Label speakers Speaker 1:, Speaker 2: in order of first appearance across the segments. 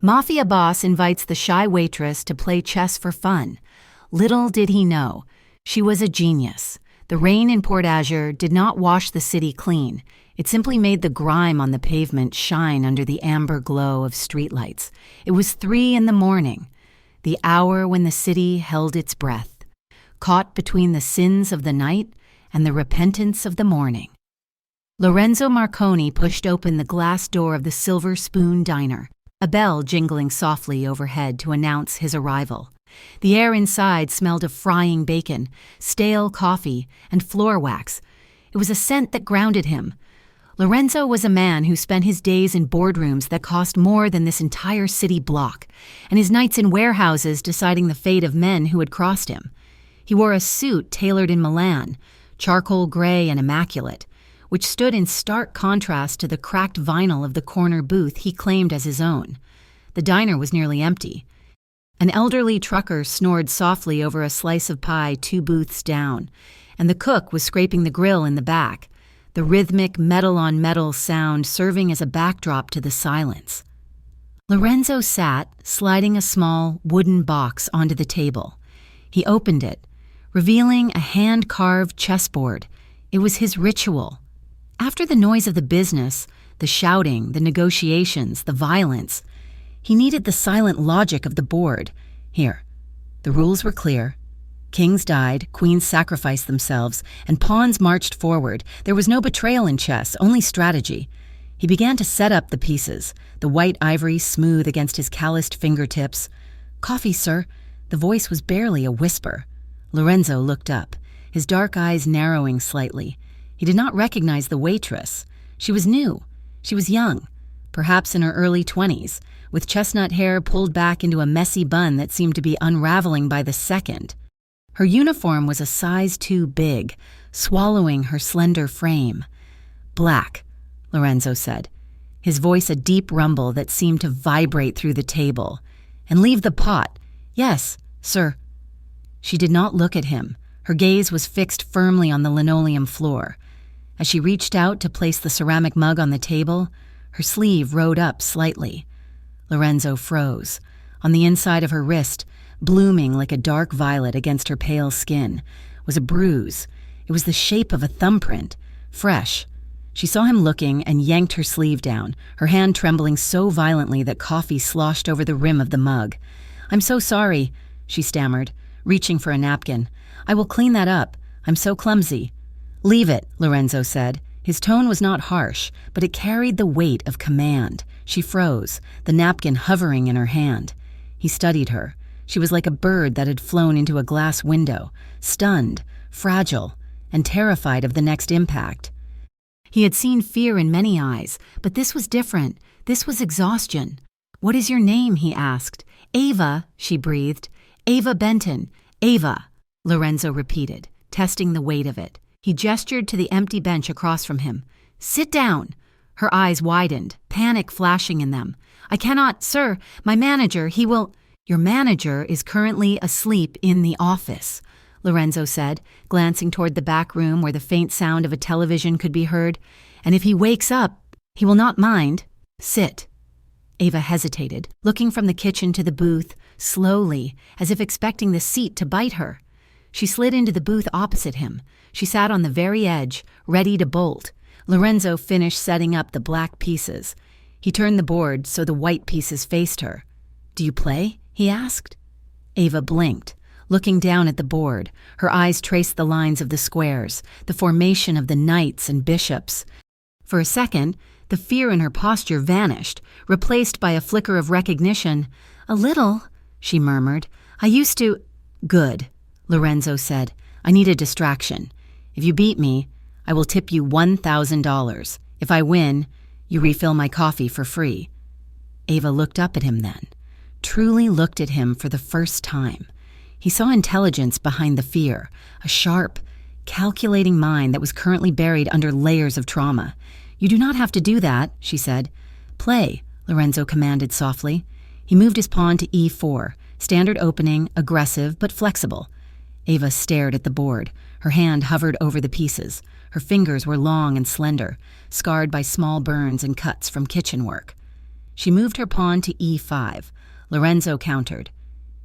Speaker 1: Mafia boss invites the shy waitress to play chess for fun. Little did he know, she was a genius. The rain in Port Azure did not wash the city clean. It simply made the grime on the pavement shine under the amber glow of streetlights. It was 3 a.m, the hour when the city held its breath, caught between the sins of the night and the repentance of the morning. Lorenzo Marconi pushed open the glass door of the Silver Spoon Diner, a bell jingling softly overhead to announce his arrival. The air inside smelled of frying bacon, stale coffee, and floor wax. It was a scent that grounded him. Lorenzo was a man who spent his days in boardrooms that cost more than this entire city block, and his nights in warehouses deciding the fate of men who had crossed him. He wore a suit tailored in Milan, charcoal gray and immaculate, which stood in stark contrast to the cracked vinyl of the corner booth he claimed as his own. The diner was nearly empty. An elderly trucker snored softly over a slice of pie 2 booths down, and the cook was scraping the grill in the back, the rhythmic metal-on-metal sound serving as a backdrop to the silence. Lorenzo sat, sliding a small wooden box onto the table. He opened it, revealing a hand-carved chessboard. It was his ritual. After the noise of the business, the shouting, the negotiations, the violence, he needed the silent logic of the board. Here, the rules were clear. Kings died, queens sacrificed themselves, and pawns marched forward. There was no betrayal in chess, only strategy. He began to set up the pieces, the white ivory smooth against his calloused fingertips. "Coffee, sir." The voice was barely a whisper. Lorenzo looked up, his dark eyes narrowing slightly. He did not recognize the waitress. She was new. She was young, perhaps in her early 20s, with chestnut hair pulled back into a messy bun that seemed to be unraveling by the second. Her uniform was a size too big, swallowing her slender frame. "Black," Lorenzo said, his voice a deep rumble that seemed to vibrate through the table. "And leave the pot." "Yes, sir." She did not look at him. Her gaze was fixed firmly on the linoleum floor. As she reached out to place the ceramic mug on the table, her sleeve rode up slightly. Lorenzo froze. On the inside of her wrist, blooming like a dark violet against her pale skin, was a bruise. It was the shape of a thumbprint, fresh. She saw him looking and yanked her sleeve down, her hand trembling so violently that coffee sloshed over the rim of the mug. "I'm so sorry," she stammered, reaching for a napkin. "I will clean that up. I'm so clumsy." "Leave it," Lorenzo said. His tone was not harsh, but it carried the weight of command. She froze, the napkin hovering in her hand. He studied her. She was like a bird that had flown into a glass window, stunned, fragile, and terrified of the next impact. He had seen fear in many eyes, but this was different. This was exhaustion. "What is your name?" he asked. "Ava," she breathed. "Ava Benton. Ava," Lorenzo repeated, testing the weight of it. He gestured to the empty bench across from him. "Sit down." Her eyes widened, panic flashing in them. "I cannot, sir. My manager, he will—" "Your manager is currently asleep in the office," Lorenzo said, glancing toward the back room where the faint sound of a television could be heard. "And if he wakes up, he will not mind. Sit." Ava hesitated, looking from the kitchen to the booth, slowly, as if expecting the seat to bite her. She slid into the booth opposite him. She sat on the very edge, ready to bolt. Lorenzo finished setting up the black pieces. He turned the board so the white pieces faced her. "Do you play?" he asked. Ava blinked, looking down at the board. Her eyes traced the lines of the squares, the formation of the knights and bishops. For a second, the fear in her posture vanished, replaced by a flicker of recognition. "A little," she murmured. "I used to—" "Good," Lorenzo said. "I need a distraction. If you beat me, I will tip you $1,000. If I win, you refill my coffee for free." Ava looked up at him then, truly looked at him for the first time. He saw intelligence behind the fear, a sharp, calculating mind that was currently buried under layers of trauma. "You do not have to do that," she said. "Play," Lorenzo commanded softly. He moved his pawn to E4, standard opening, aggressive but flexible. Ava stared at the board. Her hand hovered over the pieces. Her fingers were long and slender, scarred by small burns and cuts from kitchen work. She moved her pawn to e5. Lorenzo countered.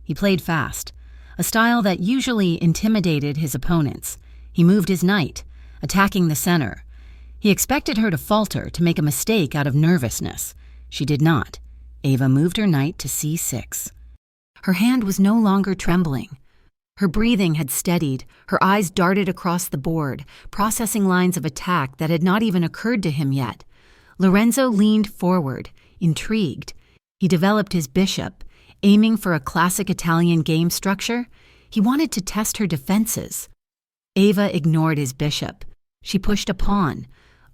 Speaker 1: He played fast, a style that usually intimidated his opponents. He moved his knight, attacking the center. He expected her to falter, to make a mistake out of nervousness. She did not. Ava moved her knight to c6. Her hand was no longer trembling. Her breathing had steadied. Her eyes darted across the board, processing lines of attack that had not even occurred to him yet. Lorenzo leaned forward, intrigued. He developed his bishop, aiming for a classic Italian game structure. He wanted to test her defenses. Ava ignored his bishop. She pushed a pawn,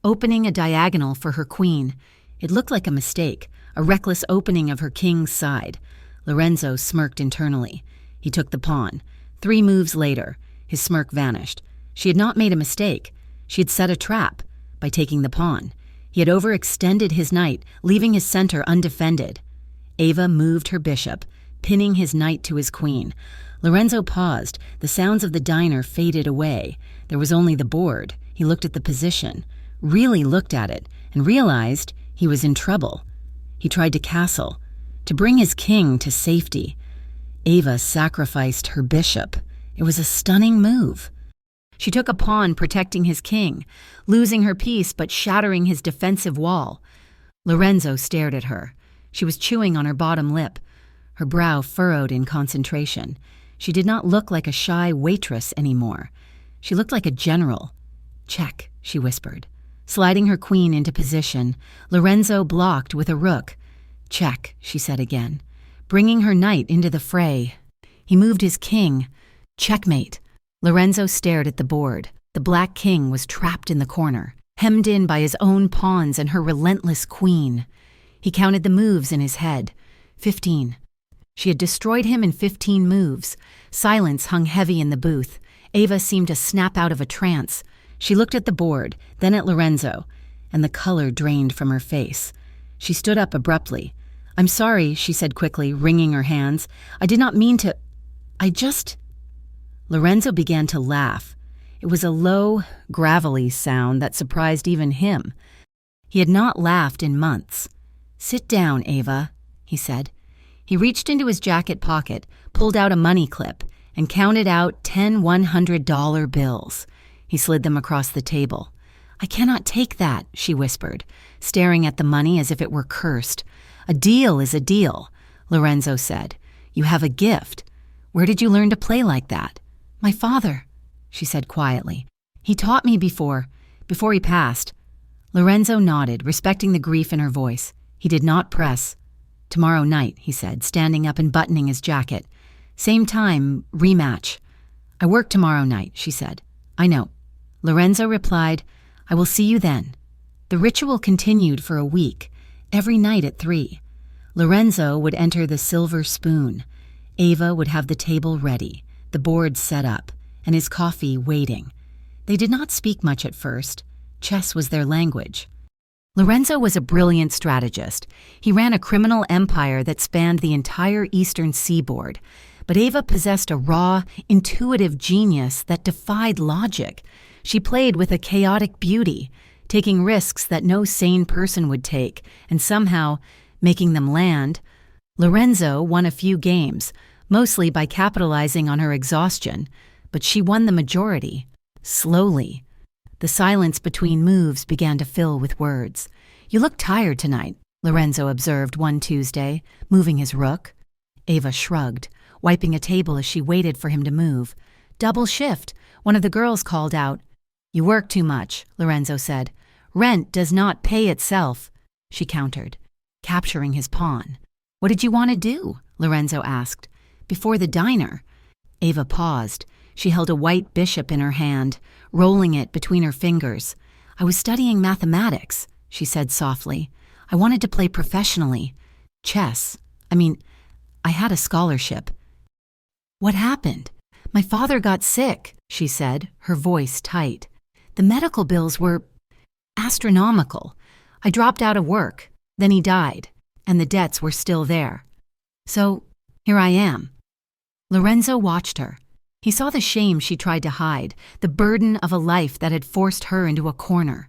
Speaker 1: opening a diagonal for her queen. It looked like a mistake, a reckless opening of her king's side. Lorenzo smirked internally. He took the pawn. 3 moves later, his smirk vanished. She had not made a mistake. She had set a trap by taking the pawn. He had overextended his knight, leaving his center undefended. Ava moved her bishop, pinning his knight to his queen. Lorenzo paused. The sounds of the diner faded away. There was only the board. He looked at the position, really looked at it, and realized he was in trouble. He tried to castle, to bring his king to safety. Ava sacrificed her bishop. It was a stunning move. She took a pawn protecting his king, losing her piece but shattering his defensive wall. Lorenzo stared at her. She was chewing on her bottom lip, her brow furrowed in concentration. She did not look like a shy waitress anymore. She looked like a general. "Check," she whispered. Sliding her queen into position, Lorenzo blocked with a rook. "Check," she said again, bringing her knight into the fray. He moved his king. "Checkmate." Lorenzo stared at the board. The black king was trapped in the corner, hemmed in by his own pawns and her relentless queen. He counted the moves in his head. 15. She had destroyed him in 15 moves. Silence hung heavy in the booth. Ava seemed to snap out of a trance. She looked at the board, then at Lorenzo, and the color drained from her face. She stood up abruptly. "I'm sorry," she said quickly, wringing her hands. "I did not mean to. Lorenzo began to laugh. It was a low, gravelly sound that surprised even him. He had not laughed in months. "Sit down, Ava," he said. He reached into his jacket pocket, pulled out a money clip, and counted out 10 $100 bills. He slid them across the table. "I cannot take that," she whispered, staring at the money as if it were cursed. "A deal is a deal," Lorenzo said. "You have a gift. Where did you learn to play like that?" "My father," she said quietly. "He taught me before he passed." Lorenzo nodded, respecting the grief in her voice. He did not press. "Tomorrow night," he said, standing up and buttoning his jacket. "Same time, rematch." "I work tomorrow night," she said. "I know." Lorenzo replied, "I will see you then." The ritual continued for a week, every night at 3. Lorenzo would enter the silver spoon. Ava would have the table ready, the board set up, and his coffee waiting. They did not speak much at first. Chess was their language. Lorenzo was a brilliant strategist. He ran a criminal empire that spanned the entire eastern seaboard. But Ava possessed a raw, intuitive genius that defied logic. She played with a chaotic beauty, taking risks that no sane person would take, and somehow making them land. Lorenzo won a few games, mostly by capitalizing on her exhaustion, but she won the majority, slowly. The silence between moves began to fill with words. "You look tired tonight," Lorenzo observed one Tuesday, moving his rook. Ava shrugged, wiping a table as she waited for him to move. "Double shift," one of the girls called out. "You work too much," Lorenzo said. "Rent does not pay itself," she countered, capturing his pawn. "What did you want to do?" Lorenzo asked. "Before the diner." Ava paused. She held a white bishop in her hand, rolling it between her fingers. "I was studying mathematics," she said softly. "I wanted to play professionally. Chess. I had a scholarship." "What happened?" "My father got sick," she said, her voice tight. "The medical bills were astronomical. I dropped out of work. Then he died, and the debts were still there. So, here I am." Lorenzo watched her. He saw the shame she tried to hide, the burden of a life that had forced her into a corner.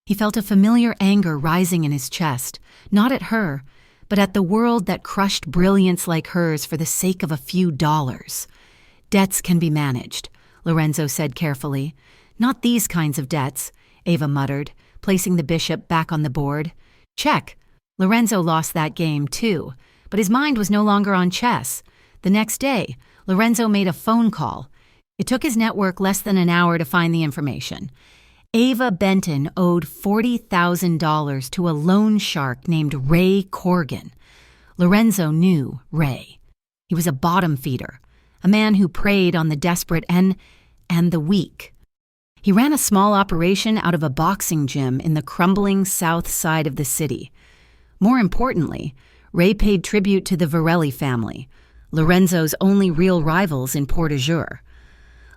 Speaker 1: He felt a familiar anger rising in his chest, not at her, but at the world that crushed brilliance like hers for the sake of a few dollars. Debts can be managed, Lorenzo said carefully. Not these kinds of debts, Ava muttered, placing the bishop back on the board. Check. Lorenzo lost that game too, but his mind was no longer on chess. The next day, Lorenzo made a phone call. It took his network less than an hour to find the information. Ava Benton owed $40,000 to a loan shark named Ray Corgan. Lorenzo knew Ray. He was a bottom feeder, a man who preyed on the desperate and the weak. He ran a small operation out of a boxing gym in the crumbling south side of the city. More importantly, Ray paid tribute to the Varelli family, Lorenzo's only real rivals in Port Azure.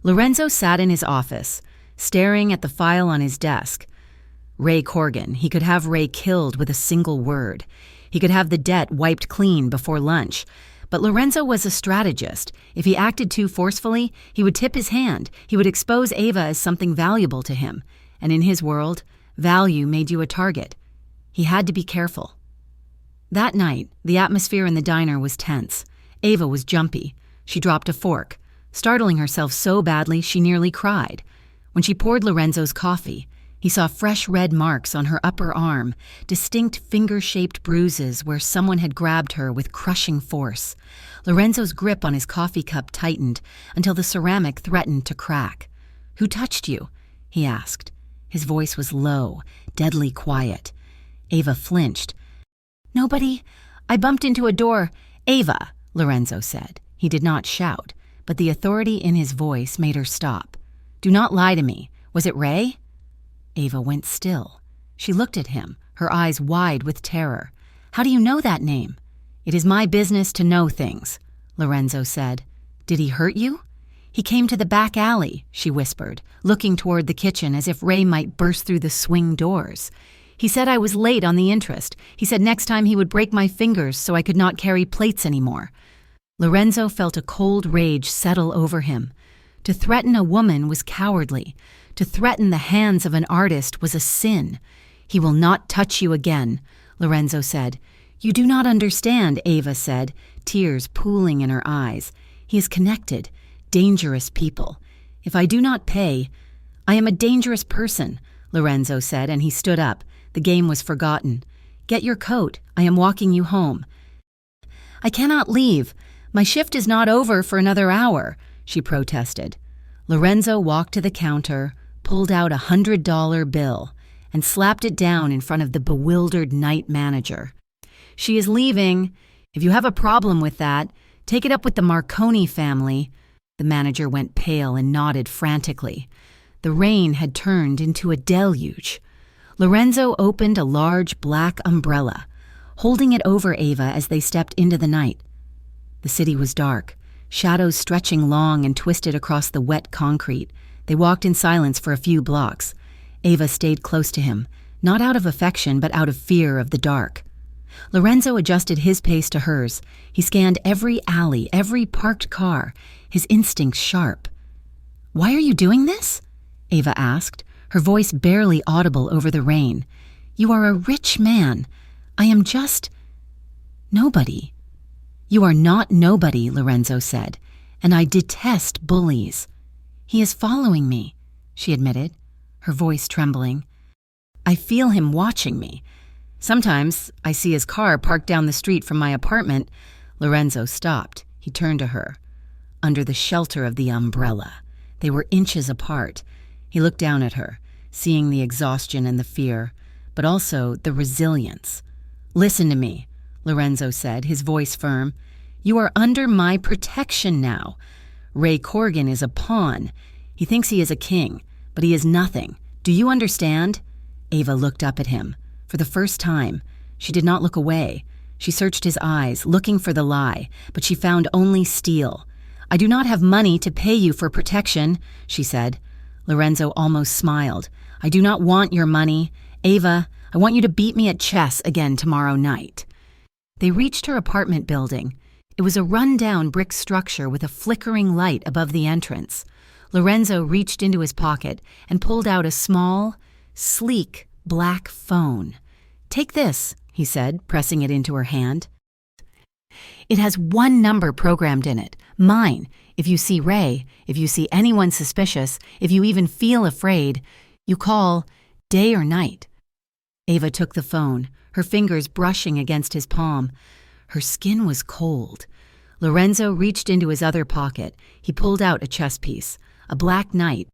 Speaker 1: Lorenzo sat in his office, staring at the file on his desk. Ray Corgan, he could have Ray killed with a single word. He could have the debt wiped clean before lunch. But Lorenzo was a strategist. If he acted too forcefully, he would tip his hand. He would expose Ava as something valuable to him. And in his world, value made you a target. He had to be careful. That night, the atmosphere in the diner was tense. Ava was jumpy. She dropped a fork, startling herself so badly she nearly cried. When she poured Lorenzo's coffee, he saw fresh red marks on her upper arm, distinct finger-shaped bruises where someone had grabbed her with crushing force. Lorenzo's grip on his coffee cup tightened until the ceramic threatened to crack. "Who touched you?" he asked. His voice was low, deadly quiet. Ava flinched. "Nobody. I bumped into a door." "Ava," Lorenzo said. He did not shout, but the authority in his voice made her stop. "Do not lie to me. Was it Ray?" Ava went still. She looked at him, her eyes wide with terror. "How do you know that name?" "It is my business to know things," Lorenzo said. "Did he hurt you?" "He came to the back alley," she whispered, looking toward the kitchen as if Ray might burst through the swing doors. "He said I was late on the interest. He said next time he would break my fingers so I could not carry plates anymore." Lorenzo felt a cold rage settle over him. To threaten a woman was cowardly. To threaten the hands of an artist was a sin. "He will not touch you again," Lorenzo said. "You do not understand," Ava said, tears pooling in her eyes. "He is connected. Dangerous people. If I do not pay—" "I am a dangerous person," Lorenzo said, and he stood up. The game was forgotten. "Get your coat. I am walking you home." "I cannot leave. My shift is not over for another hour," she protested. Lorenzo walked to the counter, pulled out $100 bill, and slapped it down in front of the bewildered night manager. "She is leaving. If you have a problem with that, take it up with the Marconi family." The manager went pale and nodded frantically. The rain had turned into a deluge. Lorenzo opened a large black umbrella, holding it over Ava as they stepped into the night. The city was dark, shadows stretching long and twisted across the wet concrete. They walked in silence for a few blocks. Ava stayed close to him, not out of affection but out of fear of the dark. Lorenzo adjusted his pace to hers. He scanned every alley, every parked car, his instincts sharp. "Why are you doing this?" Ava asked, her voice barely audible over the rain. "You are a rich man. I am just nobody." "You are not nobody," Lorenzo said, "and I detest bullies." "He is following me," she admitted, her voice trembling. "I feel him watching me. Sometimes I see his car parked down the street from my apartment." Lorenzo stopped. He turned to her. Under the shelter of the umbrella, they were inches apart. He looked down at her, seeing the exhaustion and the fear, but also the resilience. "Listen to me," Lorenzo said, his voice firm. "You are under my protection now. Ray Corgan is a pawn. He thinks he is a king, but he is nothing. Do you understand?" Ava looked up at him. For the first time, she did not look away. She searched his eyes, looking for the lie, but she found only steel. "I do not have money to pay you for protection," she said. Lorenzo almost smiled. "I do not want your money. Ava, I want you to beat me at chess again tomorrow night." They reached her apartment building. It was a run-down brick structure with a flickering light above the entrance. Lorenzo reached into his pocket and pulled out a small, sleek, black phone. "Take this," he said, pressing it into her hand. It has one number programmed in it, mine. If you see Ray, if you see anyone suspicious, if you even feel afraid, you call, day or night. Ava took the phone, her fingers brushing against his palm. Her skin was cold. Lorenzo reached into his other pocket. He pulled out a chess piece, a black knight,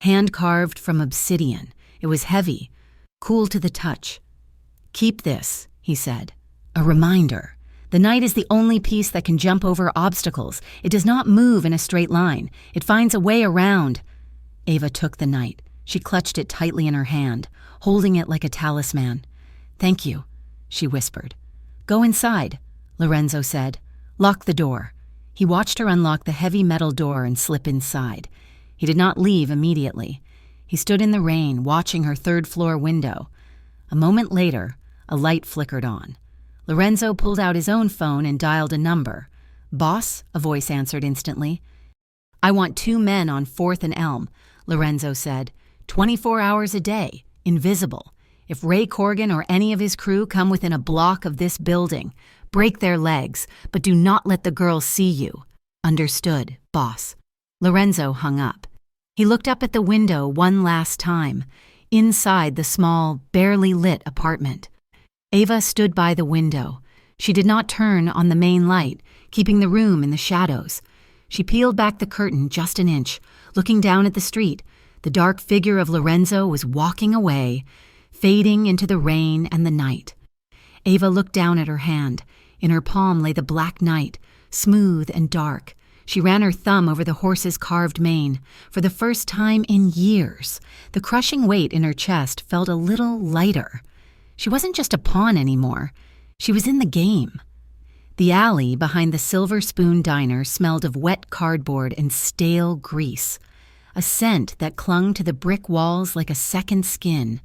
Speaker 1: hand-carved from obsidian. It was heavy, cool to the touch. Keep this, he said. A reminder. The knight is the only piece that can jump over obstacles. It does not move in a straight line. It finds a way around. Ava took the knight. She clutched it tightly in her hand, holding it like a talisman. Thank you, she whispered. Go inside, Lorenzo said. Lock the door. He watched her unlock the heavy metal door and slip inside. He did not leave immediately. He stood in the rain, watching her third-floor window. A moment later, a light flickered on. Lorenzo pulled out his own phone and dialed a number. Boss, a voice answered instantly. I want 2 men on 4th and Elm, Lorenzo said. 24 hours a day, invisible. If Ray Corrigan or any of his crew come within a block of this building, break their legs, but do not let the girl see you. Understood, boss. Lorenzo hung up. He looked up at the window one last time, inside the small, barely lit apartment. Ava stood by the window. She did not turn on the main light, keeping the room in the shadows. She peeled back the curtain just an inch, looking down at the street. The dark figure of Lorenzo was walking away, fading into the rain and the night. Ava looked down at her hand. In her palm lay the black knight, smooth and dark. She ran her thumb over the horse's carved mane. For the first time in years, the crushing weight in her chest felt a little lighter. She wasn't just a pawn anymore. She was in the game. The alley behind the Silver Spoon Diner smelled of wet cardboard and stale grease, a scent that clung to the brick walls like a second skin.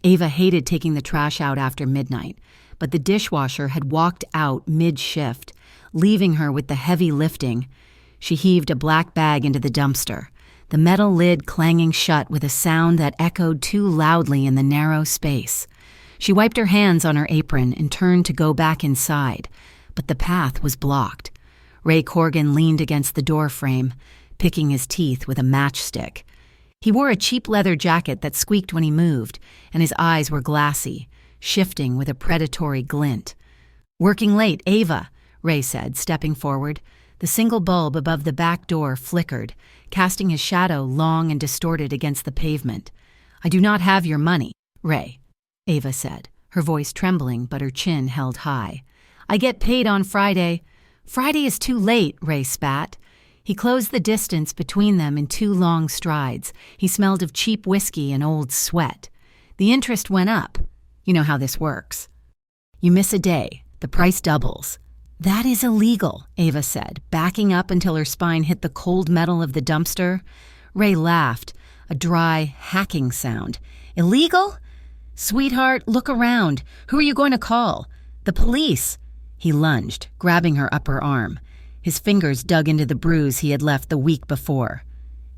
Speaker 1: Ava hated taking the trash out after midnight, but the dishwasher had walked out mid-shift, leaving her with the heavy lifting. She heaved a black bag into the dumpster, the metal lid clanging shut with a sound that echoed too loudly in the narrow space. She wiped her hands on her apron and turned to go back inside, but the path was blocked. Ray Corrigan leaned against the door frame, picking his teeth with a matchstick. He wore a cheap leather jacket that squeaked when he moved, and his eyes were glassy, shifting with a predatory glint. Working late, Ava, Ray said, stepping forward. The single bulb above the back door flickered, casting his shadow long and distorted against the pavement. I do not have your money, Ray, Ava said, her voice trembling but her chin held high. I get paid on Friday. Friday is too late, Ray spat. He closed the distance between them in 2 long strides. He smelled of cheap whiskey and old sweat. The interest went up. You know how this works. You miss a day, the price doubles. That is illegal, Ava said, backing up until her spine hit the cold metal of the dumpster. Ray laughed, a dry, hacking sound. Illegal? Sweetheart, look around. Who are you going to call? The police. He lunged, grabbing her upper arm. His fingers dug into the bruise he had left the week before.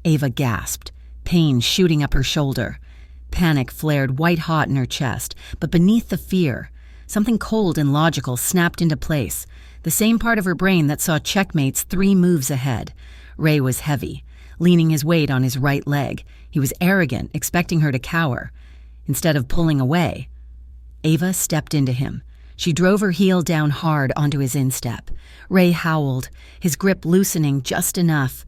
Speaker 1: Ava gasped, pain shooting up her shoulder. Panic flared white-hot in her chest, but beneath the fear, something cold and logical snapped into place, the same part of her brain that saw checkmates 3 moves ahead. Ray was heavy, leaning his weight on his right leg. He was arrogant, expecting her to cower. Instead of pulling away, Ava stepped into him. She drove her heel down hard onto his instep. Ray howled, his grip loosening just enough.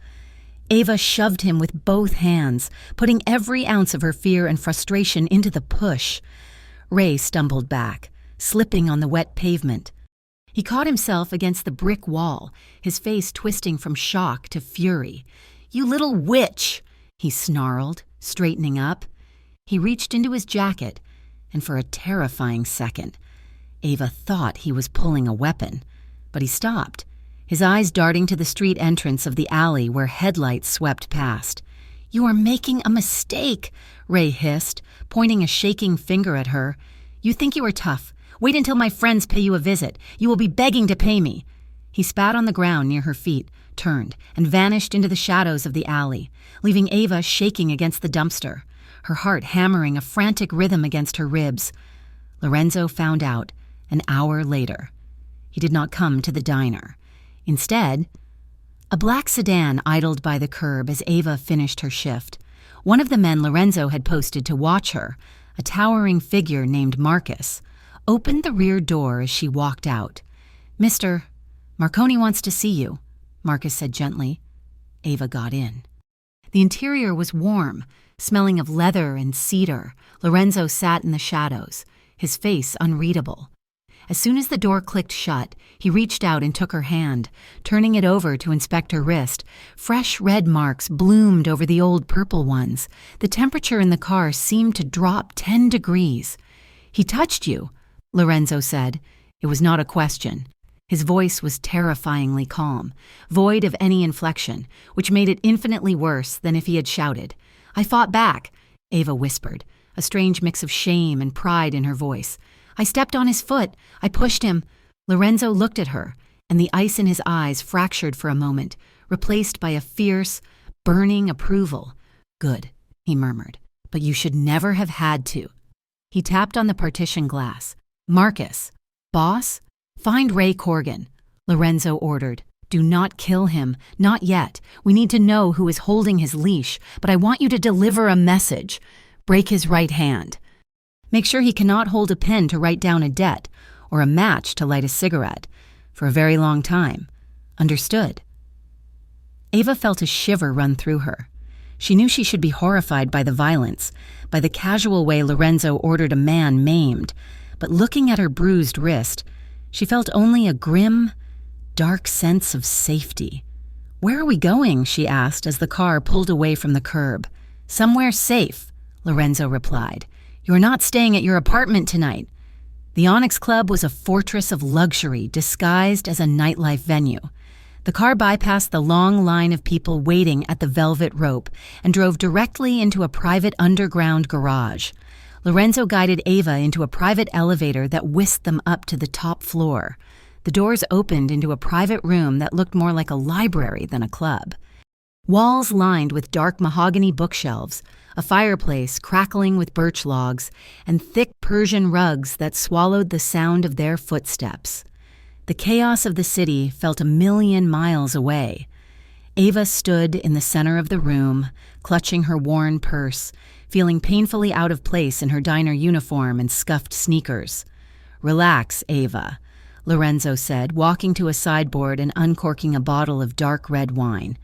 Speaker 1: Ava shoved him with both hands, putting every ounce of her fear and frustration into the push. Ray stumbled back, slipping on the wet pavement. He caught himself against the brick wall, his face twisting from shock to fury. You little witch, he snarled, straightening up. He reached into his jacket, and for a terrifying second, Ava thought he was pulling a weapon, but he stopped, his eyes darting to the street entrance of the alley where headlights swept past. You are making a mistake, Ray hissed, pointing a shaking finger at her. You think you are tough. Wait until my friends pay you a visit. You will be begging to pay me. He spat on the ground near her feet, turned, and vanished into the shadows of the alley, leaving Ava shaking against the dumpster, her heart hammering a frantic rhythm against her ribs. Lorenzo found out. An hour later. He did not come to the diner. Instead, a black sedan idled by the curb as Ava finished her shift. One of the men Lorenzo had posted to watch her, a towering figure named Marcus, opened the rear door as she walked out. "Mr. Marconi wants to see you," Marcus said gently. Ava got in. The interior was warm, smelling of leather and cedar. Lorenzo sat in the shadows, his face unreadable. As soon as the door clicked shut, he reached out and took her hand, turning it over to inspect her wrist. Fresh red marks bloomed over the old purple ones. The temperature in the car seemed to drop 10 degrees. "He touched you," Lorenzo said. It was not a question. His voice was terrifyingly calm, void of any inflection, which made it infinitely worse than if he had shouted. "I fought back," Ava whispered, a strange mix of shame and pride in her voice. "I stepped on his foot. I pushed him." Lorenzo looked at her, and the ice in his eyes fractured for a moment, replaced by a fierce, burning approval. "Good," he murmured, "but you should never have had to." He tapped on the partition glass. "Marcus, boss, find Ray Corgan," Lorenzo ordered. "Do not kill him, not yet. We need to know who is holding his leash, but I want you to deliver a message. Break his right hand. Make sure he cannot hold a pen to write down a debt or a match to light a cigarette for a very long time. Understood?" Ava felt a shiver run through her. She knew she should be horrified by the violence, by the casual way Lorenzo ordered a man maimed, but looking at her bruised wrist, she felt only a grim, dark sense of safety. "Where are we going?" she asked as the car pulled away from the curb. "Somewhere safe," Lorenzo replied. "You're not staying at your apartment tonight." The Onyx Club was a fortress of luxury disguised as a nightlife venue. The car bypassed the long line of people waiting at the velvet rope and drove directly into a private underground garage. Lorenzo guided Ava into a private elevator that whisked them up to the top floor. The doors opened into a private room that looked more like a library than a club. Walls lined with dark mahogany bookshelves, a fireplace crackling with birch logs, and thick Persian rugs that swallowed the sound of their footsteps. The chaos of the city felt a million miles away. Ava stood in the center of the room, clutching her worn purse, feeling painfully out of place in her diner uniform and scuffed sneakers. "Relax, Ava," Lorenzo said, walking to a sideboard and uncorking a bottle of dark red wine.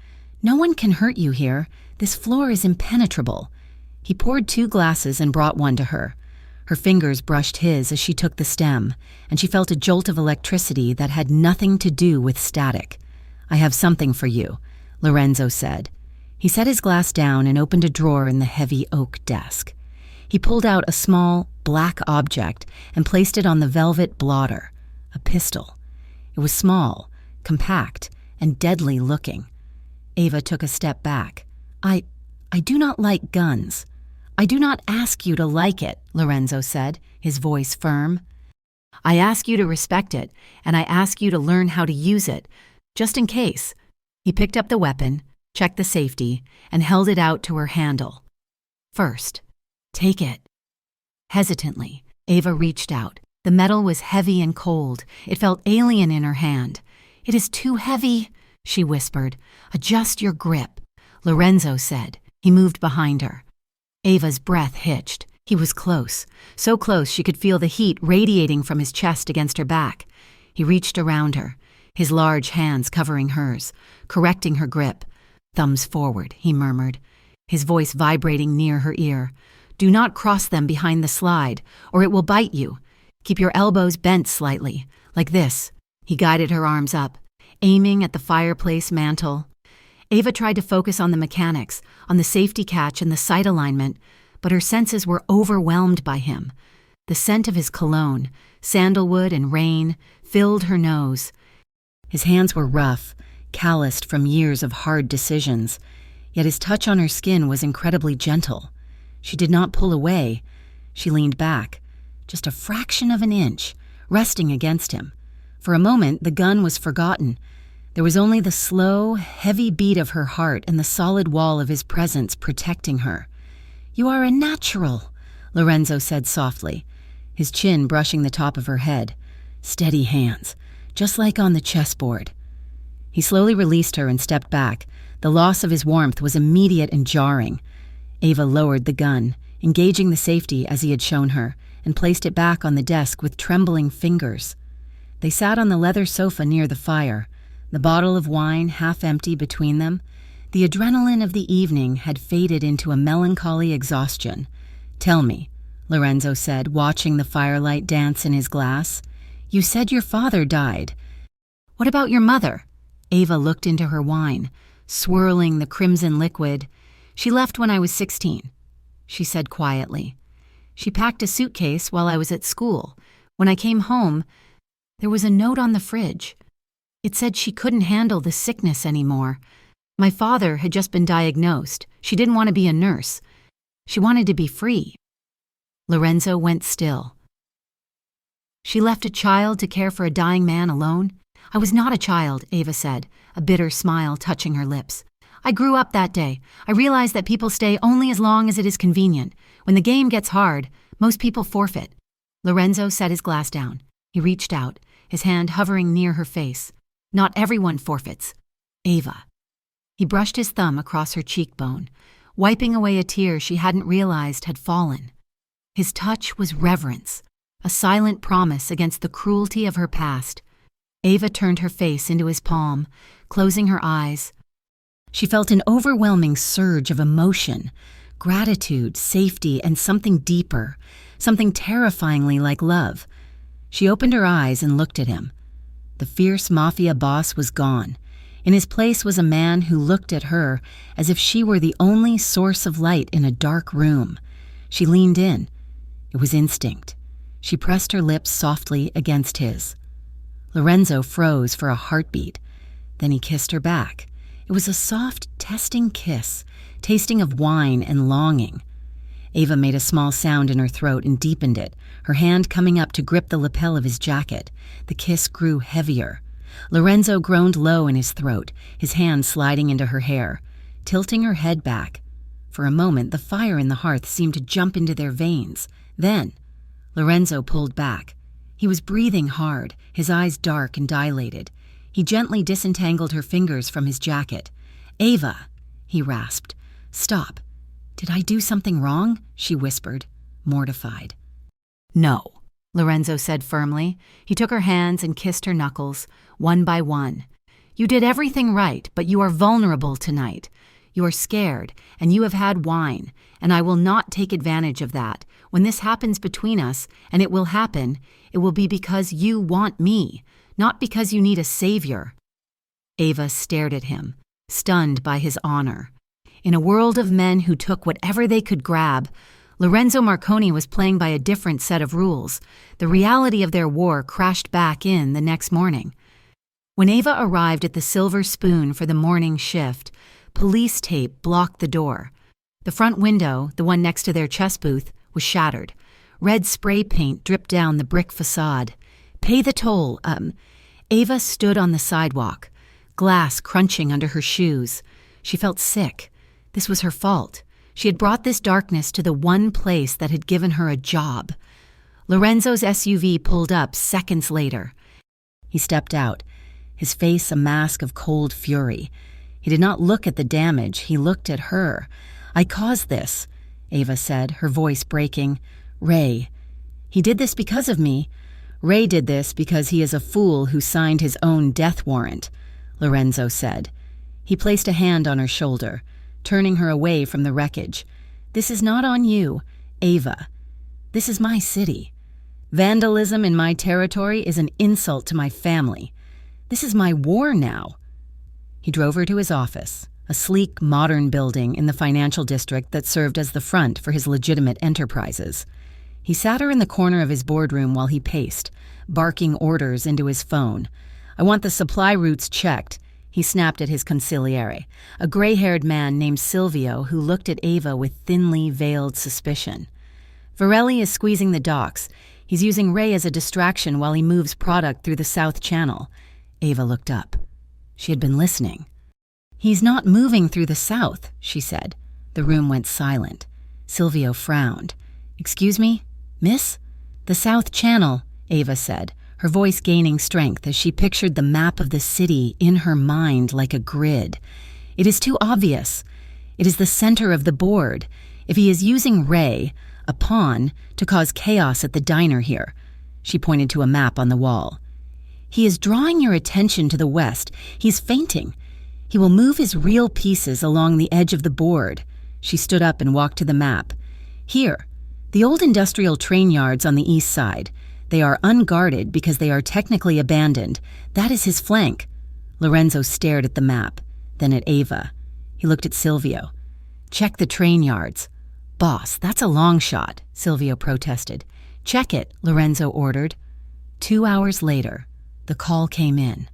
Speaker 1: "No one can hurt you here. This floor is impenetrable." He poured 2 glasses and brought one to her. Her fingers brushed his as she took the stem, and she felt a jolt of electricity that had nothing to do with static. "I have something for you," Lorenzo said. He set his glass down and opened a drawer in the heavy oak desk. He pulled out a small, black object and placed it on the velvet blotter, a pistol. It was small, compact, and deadly looking. Ava took a step back. I do not like guns." "I do not ask you to like it," Lorenzo said, his voice firm. "I ask you to respect it, and I ask you to learn how to use it, just in case." He picked up the weapon, checked the safety, and held it out to her handle. "First, take it." Hesitantly, Ava reached out. The metal was heavy and cold. It felt alien in her hand. "It is too heavy," she whispered. "Adjust your grip," Lorenzo said. He moved behind her. Ava's breath hitched. He was close, so close she could feel the heat radiating from his chest against her back. He reached around her, his large hands covering hers, correcting her grip. "Thumbs forward," he murmured, his voice vibrating near her ear. "Do not cross them behind the slide, or it will bite you. Keep your elbows bent slightly, like this." He guided her arms up, aiming at the fireplace mantel. Ava tried to focus on the mechanics, on the safety catch and the sight alignment, but her senses were overwhelmed by him. The scent of his cologne, sandalwood and rain, filled her nose. His hands were rough, calloused from years of hard decisions, yet his touch on her skin was incredibly gentle. She did not pull away. She leaned back, just a fraction of an inch, resting against him. For a moment, the gun was forgotten. There was only the slow, heavy beat of her heart and the solid wall of his presence protecting her. "You are a natural," Lorenzo said softly, his chin brushing the top of her head. Steady hands, just like on the chessboard. He slowly released her and stepped back. The loss of his warmth was immediate and jarring. Ava lowered the gun, engaging the safety as he had shown her, and placed it back on the desk with trembling fingers. They sat on the leather sofa near the fire, the bottle of wine half empty between them. The adrenaline of the evening had faded into a melancholy exhaustion. "Tell me," Lorenzo said, watching the firelight dance in his glass. "You said your father died. What about your mother?" Ava looked into her wine, swirling the crimson liquid. "She left when I was 16, she said quietly. "She packed a suitcase while I was at school. When I came home, there was a note on the fridge. It said she couldn't handle the sickness anymore. My father had just been diagnosed. She didn't want to be a nurse. She wanted to be free." Lorenzo went still. "She left a child to care for a dying man alone?" "I was not a child," Ava said, a bitter smile touching her lips. "I grew up that day. I realized that people stay only as long as it is convenient. When the game gets hard, most people forfeit." Lorenzo set his glass down. He reached out, his hand hovering near her face. "Not everyone forfeits, Ava." He brushed his thumb across her cheekbone, wiping away a tear she hadn't realized had fallen. His touch was reverence, a silent promise against the cruelty of her past. Ava turned her face into his palm, closing her eyes. She felt an overwhelming surge of emotion, gratitude, safety, and something deeper, something terrifyingly like love. She opened her eyes and looked at him. The fierce mafia boss was gone. In his place was a man who looked at her as if she were the only source of light in a dark room. She leaned in. It was instinct. She pressed her lips softly against his. Lorenzo froze for a heartbeat. Then he kissed her back. It was a soft, testing kiss, tasting of wine and longing. Ava made a small sound in her throat and deepened it, her hand coming up to grip the lapel of his jacket. The kiss grew heavier. Lorenzo groaned low in his throat, his hand sliding into her hair, tilting her head back. For a moment, the fire in the hearth seemed to jump into their veins. Then, Lorenzo pulled back. He was breathing hard, his eyes dark and dilated. He gently disentangled her fingers from his jacket. "Ava," he rasped. "Stop. Did I do something wrong?" she whispered, mortified. "No," Lorenzo said firmly. He took her hands and kissed her knuckles, one by one. "You did everything right, but you are vulnerable tonight. You are scared, and you have had wine, and I will not take advantage of that. When this happens between us, and it will happen, it will be because you want me, not because you need a savior." Ava stared at him, stunned by his honor. In a world of men who took whatever they could grab, Lorenzo Marconi was playing by a different set of rules. The reality of their war crashed back in the next morning. When Ava arrived at the Silver Spoon for the morning shift, police tape blocked the door. The front window, the one next to their chess booth, was shattered. Red spray paint dripped down the brick facade. "Pay the toll, Ava stood on the sidewalk, glass crunching under her shoes. She felt sick. This was her fault. She had brought this darkness to the one place that had given her a job. Lorenzo's SUV pulled up seconds later. He stepped out, his face a mask of cold fury. He did not look at the damage, he looked at her. "I caused this," Ava said, her voice breaking. "Ray. He did this because of me. Ray did this because he is a fool who signed his own death warrant," Lorenzo said. He placed a hand on her shoulder, turning her away from the wreckage. "This is not on you, Ava. This is my city. Vandalism in my territory is an insult to my family. This is my war now." He drove her to his office, a sleek, modern building in the financial district that served as the front for his legitimate enterprises. He sat her in the corner of his boardroom while he paced, barking orders into his phone. "I want the supply routes checked," he snapped at his consigliere, a gray-haired man named Silvio who looked at Ava with thinly veiled suspicion. "Varelli is squeezing the docks. He's using Ray as a distraction while he moves product through the South Channel." Ava looked up. She had been listening. "He's not moving through the South," she said. The room went silent. Silvio frowned. "Excuse me, miss?" "The South Channel," Ava said, her voice gaining strength as she pictured the map of the city in her mind like a grid. "It is too obvious. It is the center of the board. If he is using Ray, a pawn, to cause chaos at the diner here," she pointed to a map on the wall. "He is drawing your attention to the west. He's feinting. He will move his real pieces along the edge of the board." She stood up and walked to the map. "Here, the old industrial train yards on the east side. They are unguarded because they are technically abandoned. That is his flank." Lorenzo stared at the map, then at Ava. He looked at Silvio. "Check the train yards." "Boss, that's a long shot," Silvio protested. "Check it," Lorenzo ordered. 2 hours later, the call came in.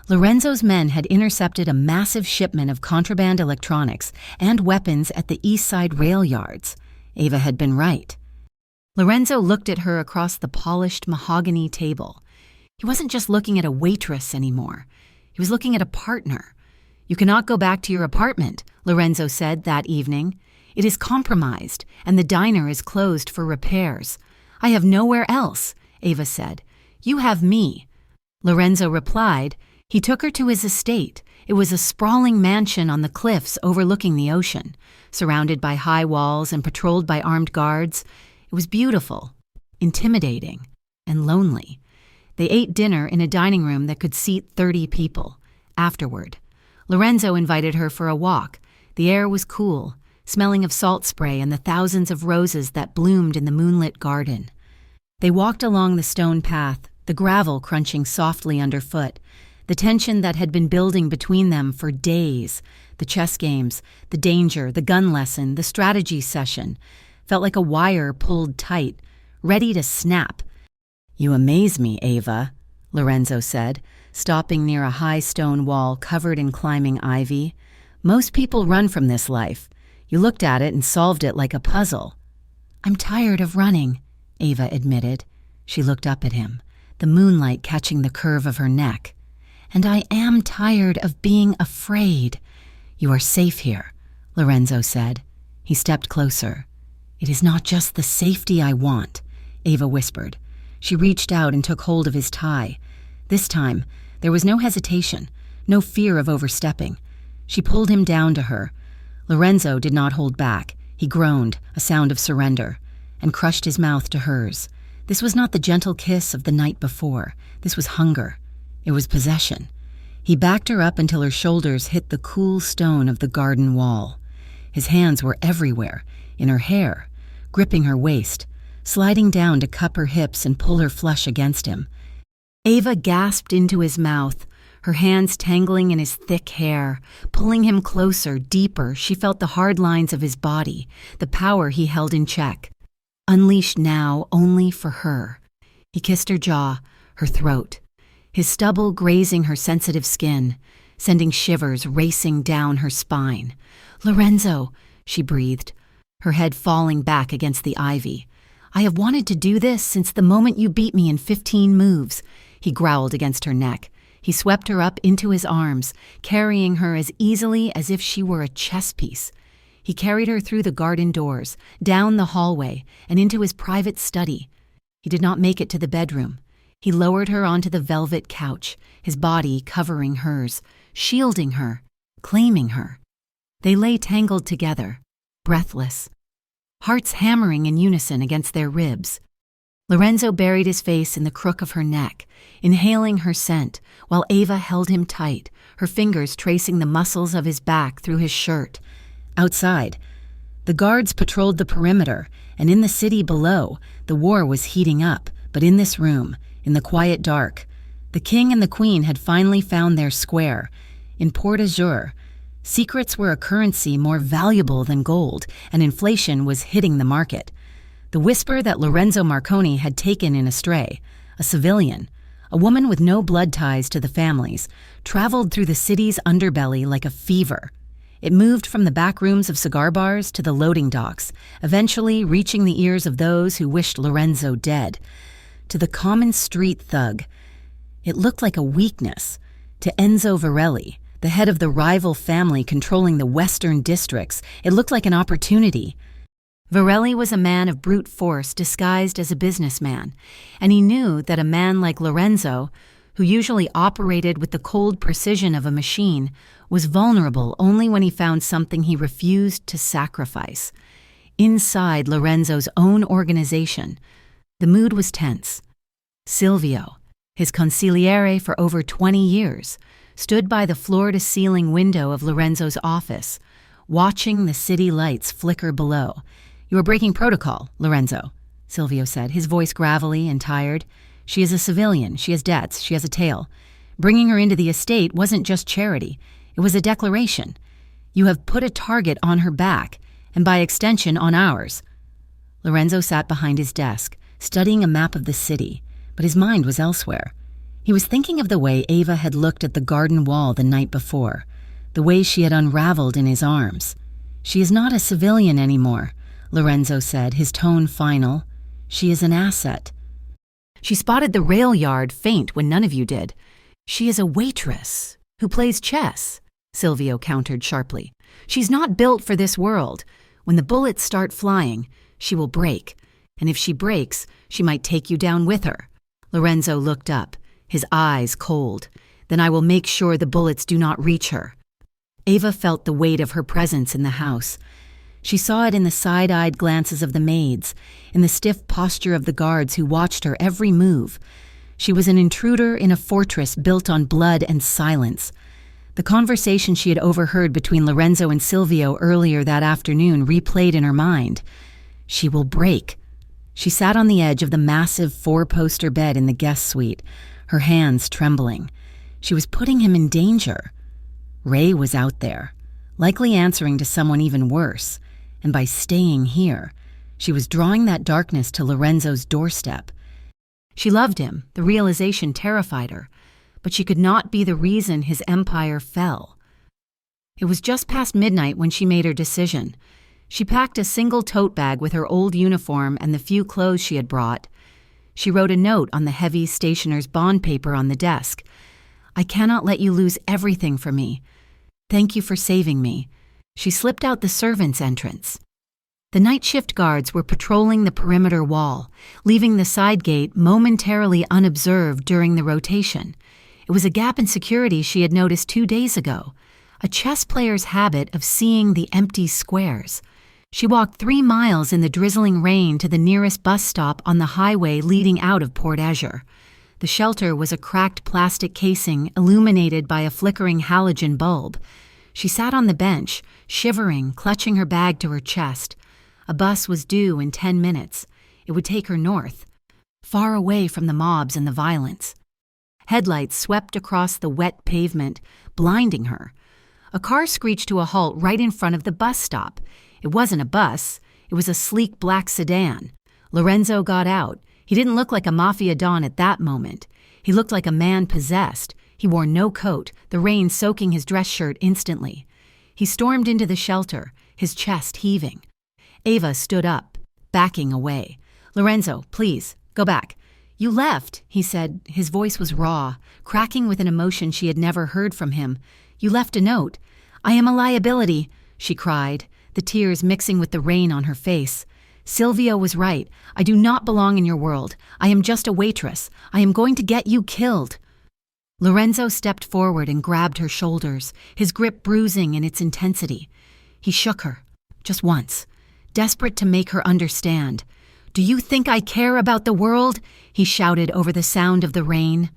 Speaker 1: Lorenzo's men had intercepted a massive shipment of contraband electronics and weapons at the East Side rail yards. Ava had been right. Lorenzo looked at her across the polished mahogany table. He wasn't just looking at a waitress anymore. He was looking at a partner. "You cannot go back to your apartment," Lorenzo said that evening. "It is compromised, and the diner is closed for repairs." "I have nowhere else," Ava said. "You have me." Lorenzo replied. He took her to his estate. It was a sprawling mansion on the cliffs overlooking the ocean, surrounded by high walls and patrolled by armed guards. It was beautiful, intimidating, and lonely. They ate dinner in a dining room that could seat 30 people. Afterward, Lorenzo invited her for a walk. The air was cool, smelling of salt spray and the thousands of roses that bloomed in the moonlit garden. They walked along the stone path, the gravel crunching softly underfoot. The tension that had been building between them for days, the chess games, the danger, the gun lesson, the strategy session, felt like a wire pulled tight, ready to snap. "You amaze me, Ava," Lorenzo said, stopping near a high stone wall covered in climbing ivy. "Most people run from this life. You looked at it and solved it like a puzzle." "I'm tired of running," Ava admitted. She looked up at him, the moonlight catching the curve of her neck. "And I am tired of being afraid." "You are safe here," Lorenzo said. He stepped closer. "It is not just the safety I want," Ava whispered. She reached out and took hold of his tie. This time, there was no hesitation, no fear of overstepping. She pulled him down to her. Lorenzo did not hold back. He groaned, a sound of surrender, and crushed his mouth to hers. This was not the gentle kiss of the night before. This was hunger. It was possession. He backed her up until her shoulders hit the cool stone of the garden wall. His hands were everywhere, in her hair, gripping her waist, sliding down to cup her hips and pull her flush against him. Ava gasped into his mouth, her hands tangling in his thick hair, pulling him closer, deeper. She felt the hard lines of his body, the power he held in check. Unleashed now only for her. He kissed her jaw, her throat, his stubble grazing her sensitive skin, sending shivers racing down her spine. "Lorenzo," she breathed, her head falling back against the ivy. "I have wanted to do this since the moment you beat me in 15 moves." He growled against her neck. He swept her up into his arms, carrying her as easily as if she were a chess piece. He carried her through the garden doors, down the hallway, and into his private study. He did not make it to the bedroom. He lowered her onto the velvet couch, his body covering hers, shielding her, claiming her. They lay tangled together, breathless, hearts hammering in unison against their ribs. Lorenzo buried his face in the crook of her neck, inhaling her scent, while Ava held him tight, her fingers tracing the muscles of his back through his shirt. Outside, the guards patrolled the perimeter, and in the city below, the war was heating up. But in this room, in the quiet dark, the king and the queen had finally found their square. In Port Azur, secrets were a currency more valuable than gold, and inflation was hitting the market. The whisper that Lorenzo Marconi had taken in a stray, a civilian, a woman with no blood ties to the families, traveled through the city's underbelly like a fever. It moved from the back rooms of cigar bars to the loading docks, eventually reaching the ears of those who wished Lorenzo dead. To the common street thug, it looked like a weakness. To Enzo Varelli, the head of the rival family controlling the western districts, it looked like an opportunity. Varelli was a man of brute force disguised as a businessman, and he knew that a man like Lorenzo, who usually operated with the cold precision of a machine, was vulnerable only when he found something he refused to sacrifice. Inside Lorenzo's own organization, the mood was tense. Silvio, his consigliere for over 20 years, stood by the floor-to-ceiling window of Lorenzo's office, watching the city lights flicker below. "You are breaking protocol, Lorenzo," Silvio said, his voice gravelly and tired. "She is a civilian, she has debts, she has a tail. Bringing her into the estate wasn't just charity, it was a declaration. You have put a target on her back, and by extension on ours." Lorenzo sat behind his desk, studying a map of the city, but his mind was elsewhere. He was thinking of the way Ava had looked at the garden wall the night before, the way she had unraveled in his arms. "She is not a civilian anymore," Lorenzo said, his tone final. "She is an asset." "She spotted the rail yard faint when none of you did. She is a waitress who plays chess," Silvio countered sharply. "She's not built for this world. When the bullets start flying, she will break. And if she breaks, she might take you down with her." Lorenzo looked up, his eyes cold. "Then I will make sure the bullets do not reach her." Ava felt the weight of her presence in the house. She saw it in the side-eyed glances of the maids, in the stiff posture of the guards who watched her every move. She was an intruder in a fortress built on blood and silence. The conversation she had overheard between Lorenzo and Silvio earlier that afternoon replayed in her mind. She will break. She sat on the edge of the massive four-poster bed in the guest suite, her hands trembling. She was putting him in danger. Ray was out there, likely answering to someone even worse, and by staying here, she was drawing that darkness to Lorenzo's doorstep. She loved him, the realization terrified her, but she could not be the reason his empire fell. It was just past midnight when she made her decision. She packed a single tote bag with her old uniform and the few clothes she had brought. She wrote a note on the heavy stationer's bond paper on the desk. "I cannot let you lose everything for me. Thank you for saving me." She slipped out the servants' entrance. The night shift guards were patrolling the perimeter wall, leaving the side gate momentarily unobserved during the rotation. It was a gap in security she had noticed 2 days ago, a chess player's habit of seeing the empty squares. She walked 3 miles in the drizzling rain to the nearest bus stop on the highway leading out of Port Azure. The shelter was a cracked plastic casing illuminated by a flickering halogen bulb. She sat on the bench, shivering, clutching her bag to her chest. A bus was due in 10 minutes. It would take her north, far away from the mobs and the violence. Headlights swept across the wet pavement, blinding her. A car screeched to a halt right in front of the bus stop. It wasn't a bus. It was a sleek black sedan. Lorenzo got out. He didn't look like a mafia don at that moment. He looked like a man possessed. He wore no coat, the rain soaking his dress shirt instantly. He stormed into the shelter, his chest heaving. Ava stood up, backing away. "Lorenzo, please, go back." "You left," he said. His voice was raw, cracking with an emotion she had never heard from him. "You left a note." "I am a liability," she cried, the tears mixing with the rain on her face. "Silvio was right. I do not belong in your world. I am just a waitress. I am going to get you killed." Lorenzo stepped forward and grabbed her shoulders, his grip bruising in its intensity. He shook her, just once, desperate to make her understand. "Do you think I care about the world?" he shouted over the sound of the rain.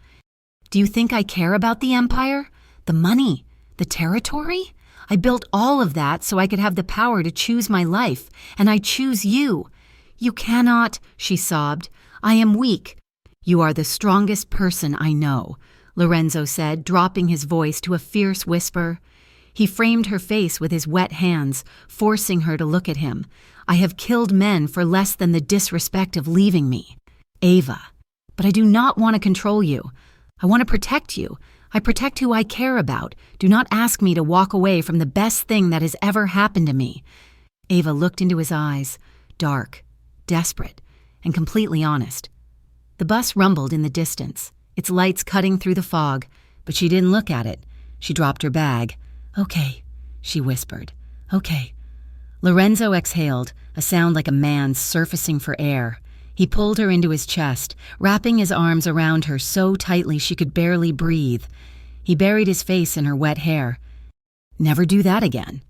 Speaker 1: "Do you think I care about the empire? The money? The territory? I built all of that so I could have the power to choose my life, and I choose you. You cannot," she sobbed. "I am weak." "You are the strongest person I know," Lorenzo said, dropping his voice to a fierce whisper. He framed her face with his wet hands, forcing her to look at him. "I have killed men for less than the disrespect of leaving me, Ava. But I do not want to control you. I want to protect you. I protect who I care about. Do not ask me to walk away from the best thing that has ever happened to me." Ava looked into his eyes, dark, desperate, and completely honest. The bus rumbled in the distance, its lights cutting through the fog, but she didn't look at it. She dropped her bag. "Okay," she whispered. "Okay." Lorenzo exhaled, a sound like a man surfacing for air. He pulled her into his chest, wrapping his arms around her so tightly she could barely breathe. He buried his face in her wet hair. Never do that again.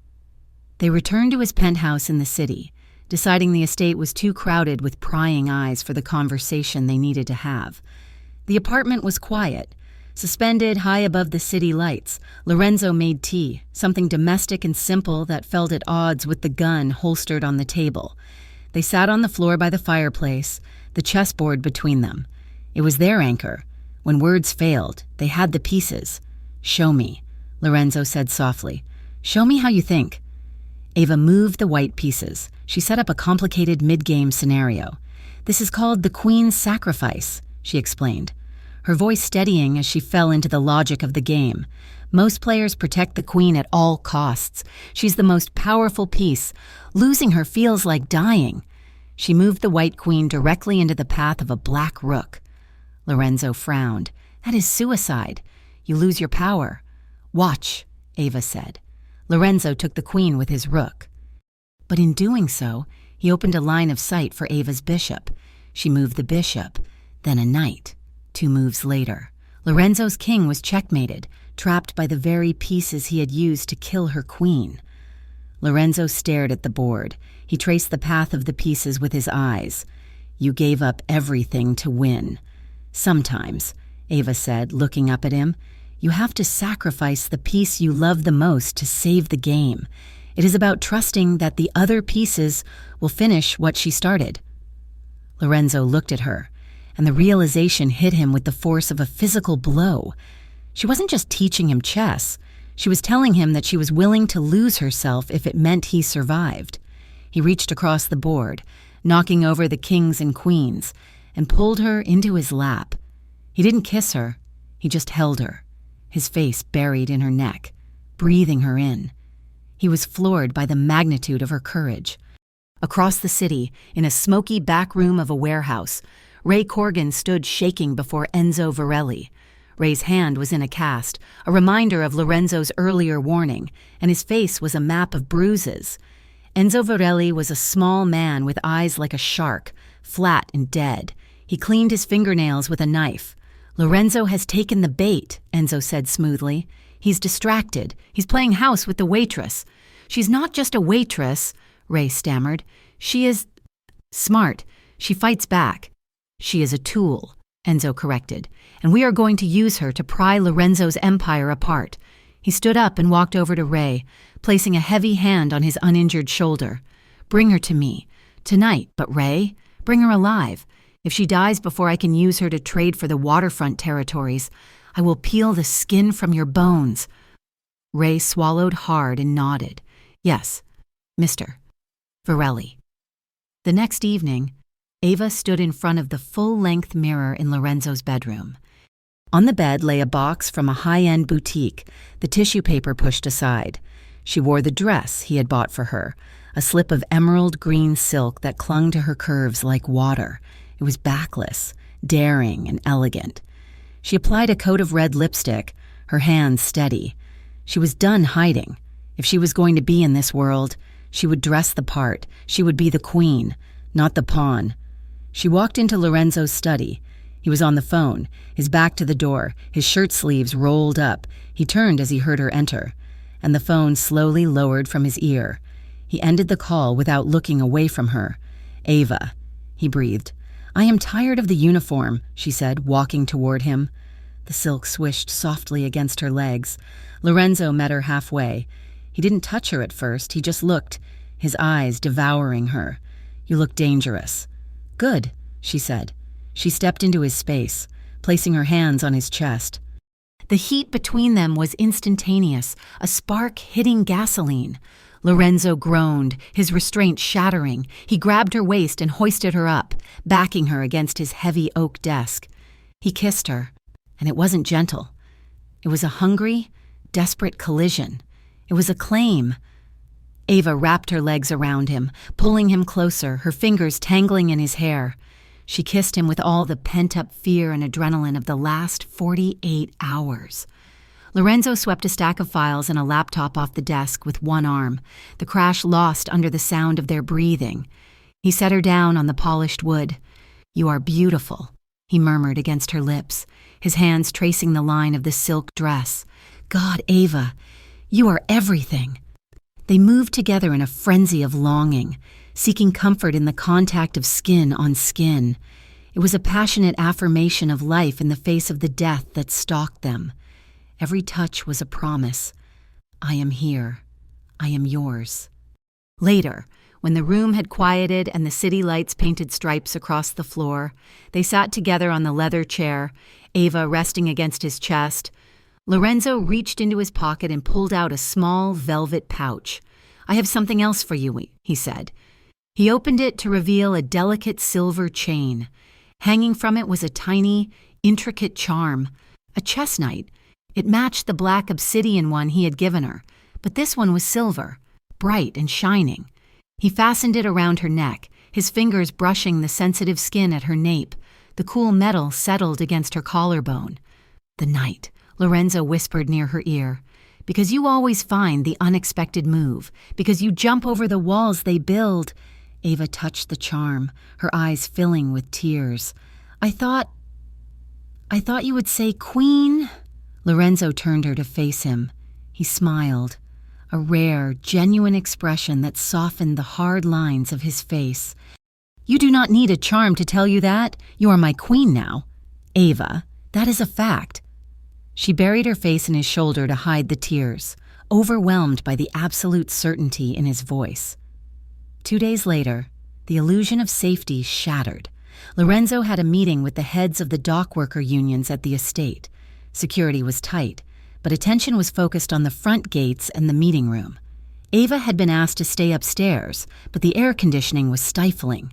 Speaker 1: They returned to his penthouse in the city, deciding the estate was too crowded with prying eyes for the conversation they needed to have. The apartment was quiet. Suspended high above the city lights, Lorenzo made tea, something domestic and simple that felt at odds with the gun holstered on the table. They sat on the floor by the fireplace, the chessboard between them. It was their anchor. When words failed, they had the pieces. "Show me," Lorenzo said softly. "Show me how you think." Ava moved the white pieces. She set up a complicated mid-game scenario. "This is called the Queen's Sacrifice," she explained, her voice steadying as she fell into the logic of the game. Most players protect the queen at all costs. She's the most powerful piece. Losing her feels like dying. She moved the white queen directly into the path of a black rook. Lorenzo frowned. "That is suicide. You lose your power." "Watch," Ava said. Lorenzo took the queen with his rook. But in doing so, he opened a line of sight for Ava's bishop. She moved the bishop, then a knight. 2 moves later, Lorenzo's king was checkmated, trapped by the very pieces he had used to kill her queen. Lorenzo stared at the board. He traced the path of the pieces with his eyes. "You gave up everything to win." "Sometimes," Ava said, looking up at him, "you have to sacrifice the piece you love the most to save the game. It is about trusting that the other pieces will finish what she started." Lorenzo looked at her, and the realization hit him with the force of a physical blow. She wasn't just teaching him chess. She was telling him that she was willing to lose herself if it meant he survived. He reached across the board, knocking over the kings and queens, and pulled her into his lap. He didn't kiss her. He just held her, his face buried in her neck, breathing her in. He was floored by the magnitude of her courage. Across the city, in a smoky back room of a warehouse, Ray Corgan stood shaking before Enzo Varelli. Ray's hand was in a cast, a reminder of Lorenzo's earlier warning, and his face was a map of bruises. Enzo Varelli was a small man with eyes like a shark, flat and dead. He cleaned his fingernails with a knife. "Lorenzo has taken the bait," Enzo said smoothly. "He's distracted. He's playing house with the waitress." "She's not just a waitress," Ray stammered. "She is smart. She fights back." "She is a tool," Enzo corrected, "and we are going to use her to pry Lorenzo's empire apart." He stood up and walked over to Ray, placing a heavy hand on his uninjured shoulder. "Bring her to me. Tonight, but Ray, bring her alive. If she dies before I can use her to trade for the waterfront territories, I will peel the skin from your bones." Ray swallowed hard and nodded. "Yes, Mr. Varelli." The next evening, Ava stood in front of the full-length mirror in Lorenzo's bedroom. On the bed lay a box from a high-end boutique, the tissue paper pushed aside. She wore the dress he had bought for her, a slip of emerald green silk that clung to her curves like water. It was backless, daring, and elegant. She applied a coat of red lipstick, her hands steady. She was done hiding. If she was going to be in this world, she would dress the part. She would be the queen, not the pawn. She walked into Lorenzo's study. He was on the phone, his back to the door, his shirt sleeves rolled up. He turned as he heard her enter, and the phone slowly lowered from his ear. He ended the call without looking away from her. "Ava," he breathed. "I am tired of the uniform," she said, walking toward him. The silk swished softly against her legs. Lorenzo met her halfway. He didn't touch her at first, he just looked, his eyes devouring her. "You look dangerous." "Good," she said. She stepped into his space, placing her hands on his chest. The heat between them was instantaneous, a spark hitting gasoline. Lorenzo groaned, his restraint shattering. He grabbed her waist and hoisted her up, backing her against his heavy oak desk. He kissed her, and it wasn't gentle. It was a hungry, desperate collision. It was a claim. Ava wrapped her legs around him, pulling him closer, her fingers tangling in his hair. She kissed him with all the pent-up fear and adrenaline of the last 48 hours. Lorenzo swept a stack of files and a laptop off the desk with one arm, the crash lost under the sound of their breathing. He set her down on the polished wood. "You are beautiful," he murmured against her lips, his hands tracing the line of the silk dress. "God, Ava, you are everything." They moved together in a frenzy of longing, seeking comfort in the contact of skin on skin. It was a passionate affirmation of life in the face of the death that stalked them. Every touch was a promise. "I am here. I am yours." Later, when the room had quieted and the city lights painted stripes across the floor, they sat together on the leather chair, Ava resting against his chest. Lorenzo reached into his pocket and pulled out a small velvet pouch. "I have something else for you," he said. He opened it to reveal a delicate silver chain. Hanging from it was a tiny, intricate charm, a chestnut. It matched the black obsidian one he had given her, but this one was silver, bright and shining. He fastened it around her neck, his fingers brushing the sensitive skin at her nape. The cool metal settled against her collarbone. "The night," Lorenzo whispered near her ear. "Because you always find the unexpected move, because you jump over the walls they build." Ava touched the charm, her eyes filling with tears. I thought you would say queen." Lorenzo turned her to face him. He smiled, a rare, genuine expression that softened the hard lines of his face. "You do not need a charm to tell you that. You are my queen now. Ava, that is a fact." She buried her face in his shoulder to hide the tears, overwhelmed by the absolute certainty in his voice. 2 days later, the illusion of safety shattered. Lorenzo had a meeting with the heads of the dockworker unions at the estate. Security was tight, but attention was focused on the front gates and the meeting room. Ava had been asked to stay upstairs, but the air conditioning was stifling.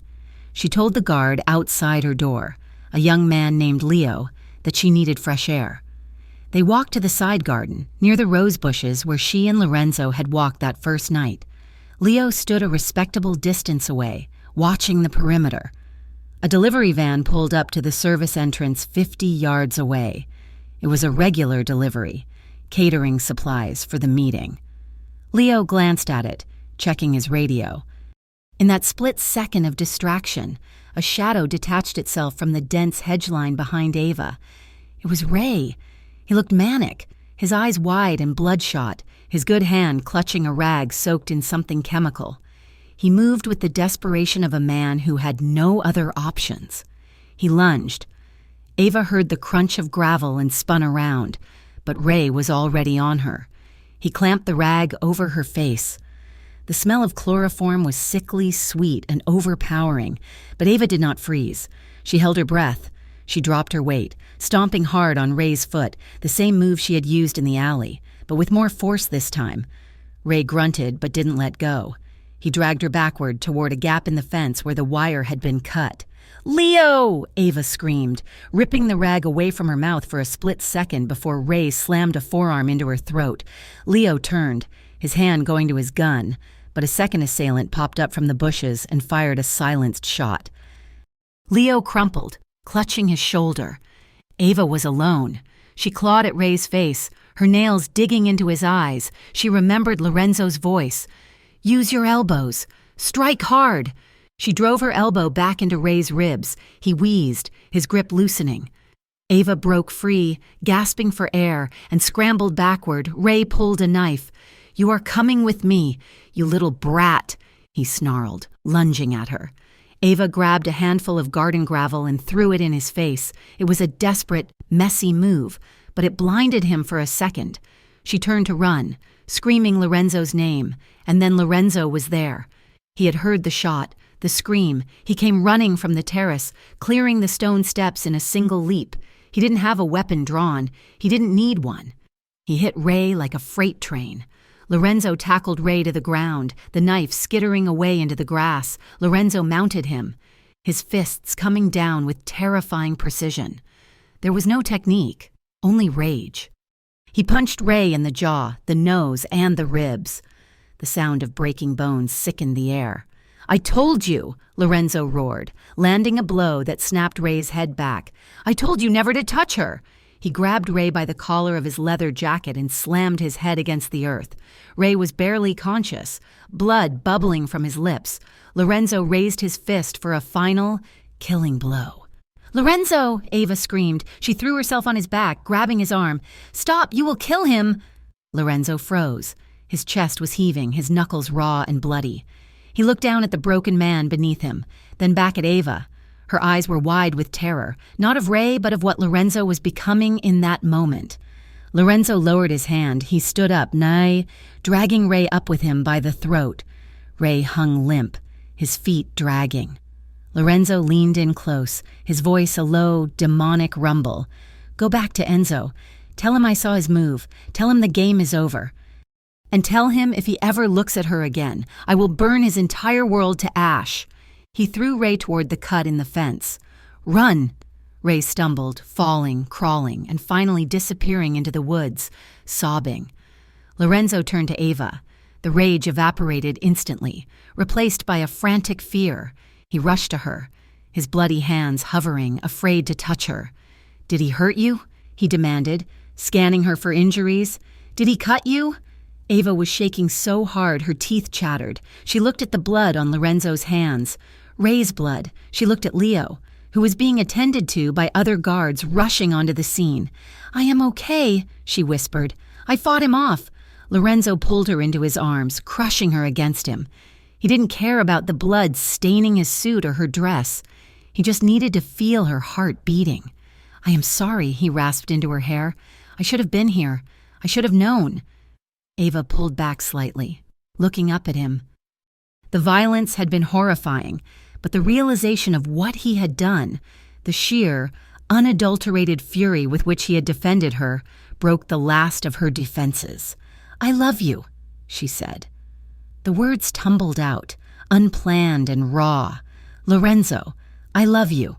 Speaker 1: She told the guard outside her door, a young man named Leo, that she needed fresh air. They walked to the side garden, near the rose bushes where she and Lorenzo had walked that first night. Leo stood a respectable distance away, watching the perimeter. A delivery van pulled up to the service entrance 50 yards away. It was a regular delivery, catering supplies for the meeting. Leo glanced at it, checking his radio. In that split second of distraction, a shadow detached itself from the dense hedgeline behind Ava. It was Ray. He looked manic, his eyes wide and bloodshot, his good hand clutching a rag soaked in something chemical. He moved with the desperation of a man who had no other options. He lunged. Ava heard the crunch of gravel and spun around, but Ray was already on her. He clamped the rag over her face. The smell of chloroform was sickly, sweet, and overpowering, but Ava did not freeze. She held her breath. She dropped her weight, stomping hard on Ray's foot, the same move she had used in the alley, but with more force this time. Ray grunted but didn't let go. He dragged her backward toward a gap in the fence where the wire had been cut. "Leo!" Ava screamed, ripping the rag away from her mouth for a split second before Ray slammed a forearm into her throat. Leo turned, his hand going to his gun, but a second assailant popped up from the bushes and fired a silenced shot. Leo crumpled, clutching his shoulder. Ava was alone. She clawed at Ray's face, her nails digging into his eyes. She remembered Lorenzo's voice. "Use your elbows. Strike hard." She drove her elbow back into Ray's ribs. He wheezed, his grip loosening. Ava broke free, gasping for air, and scrambled backward. Ray pulled a knife. "You are coming with me, you little brat," he snarled, lunging at her. Ava grabbed a handful of garden gravel and threw it in his face. It was a desperate, messy move, but it blinded him for a second. She turned to run, screaming Lorenzo's name, and then Lorenzo was there. He had heard the shot, the scream. He came running from the terrace, clearing the stone steps in a single leap. He didn't have a weapon drawn. He didn't need one. He hit Ray like a freight train. Lorenzo tackled Ray to the ground, the knife skittering away into the grass. Lorenzo mounted him, his fists coming down with terrifying precision. There was no technique, only rage. He punched Ray in the jaw, the nose, and the ribs. The sound of breaking bones sickened the air. "I told you," Lorenzo roared, landing a blow that snapped Ray's head back. "I told you never to touch her." He grabbed Ray by the collar of his leather jacket and slammed his head against the earth. Ray was barely conscious, blood bubbling from his lips. Lorenzo raised his fist for a final, killing blow. "Lorenzo!" Ava screamed. She threw herself on his back, grabbing his arm. "Stop! You will kill him!" Lorenzo froze. His chest was heaving, his knuckles raw and bloody. He looked down at the broken man beneath him, then back at Ava. Her eyes were wide with terror, not of Ray, but of what Lorenzo was becoming in that moment. Lorenzo lowered his hand. He stood up, dragging Ray up with him by the throat. Ray hung limp, his feet dragging. Lorenzo leaned in close, his voice a low, demonic rumble. "Go back to Enzo. Tell him I saw his move. Tell him the game is over. And tell him if he ever looks at her again, I will burn his entire world to ash." He threw Ray toward the cut in the fence. "Run!" Ray stumbled, falling, crawling, and finally disappearing into the woods, sobbing. Lorenzo turned to Ava. The rage evaporated instantly, replaced by a frantic fear. He rushed to her, his bloody hands hovering, afraid to touch her. "Did he hurt you?" he demanded, scanning her for injuries. "Did he cut you?" Ava was shaking so hard her teeth chattered. She looked at the blood on Lorenzo's hands. Ray's blood. She looked at Leo, who was being attended to by other guards rushing onto the scene. "I am okay," she whispered. "I fought him off." Lorenzo pulled her into his arms, crushing her against him. He didn't care about the blood staining his suit or her dress. He just needed to feel her heart beating. "I am sorry," he rasped into her hair. "I should have been here. I should have known." Ava pulled back slightly, looking up at him. The violence had been horrifying, but the realization of what he had done, the sheer, unadulterated fury with which he had defended her, broke the last of her defenses. "I love you," she said. The words tumbled out, unplanned and raw. "Lorenzo, I love you."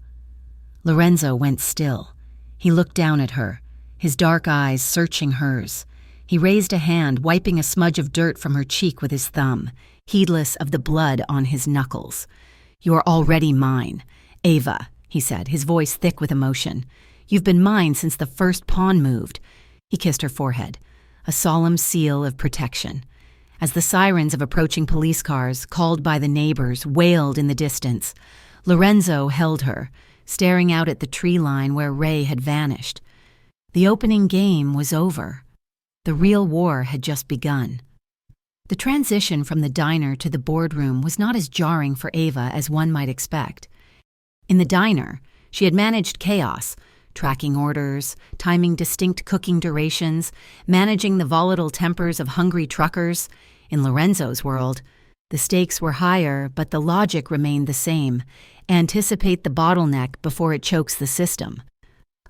Speaker 1: Lorenzo went still. He looked down at her, his dark eyes searching hers. He raised a hand, wiping a smudge of dirt from her cheek with his thumb, heedless of the blood on his knuckles. "You are already mine. Ava," he said, his voice thick with emotion. "You've been mine since the first pawn moved." He kissed her forehead, a solemn seal of protection. As the sirens of approaching police cars, called by the neighbors, wailed in the distance, Lorenzo held her, staring out at the tree line where Ray had vanished. The opening game was over. The real war had just begun. The transition from the diner to the boardroom was not as jarring for Ava as one might expect. In the diner, she had managed chaos, tracking orders, timing distinct cooking durations, managing the volatile tempers of hungry truckers. In Lorenzo's world, the stakes were higher, but the logic remained the same. Anticipate the bottleneck before it chokes the system.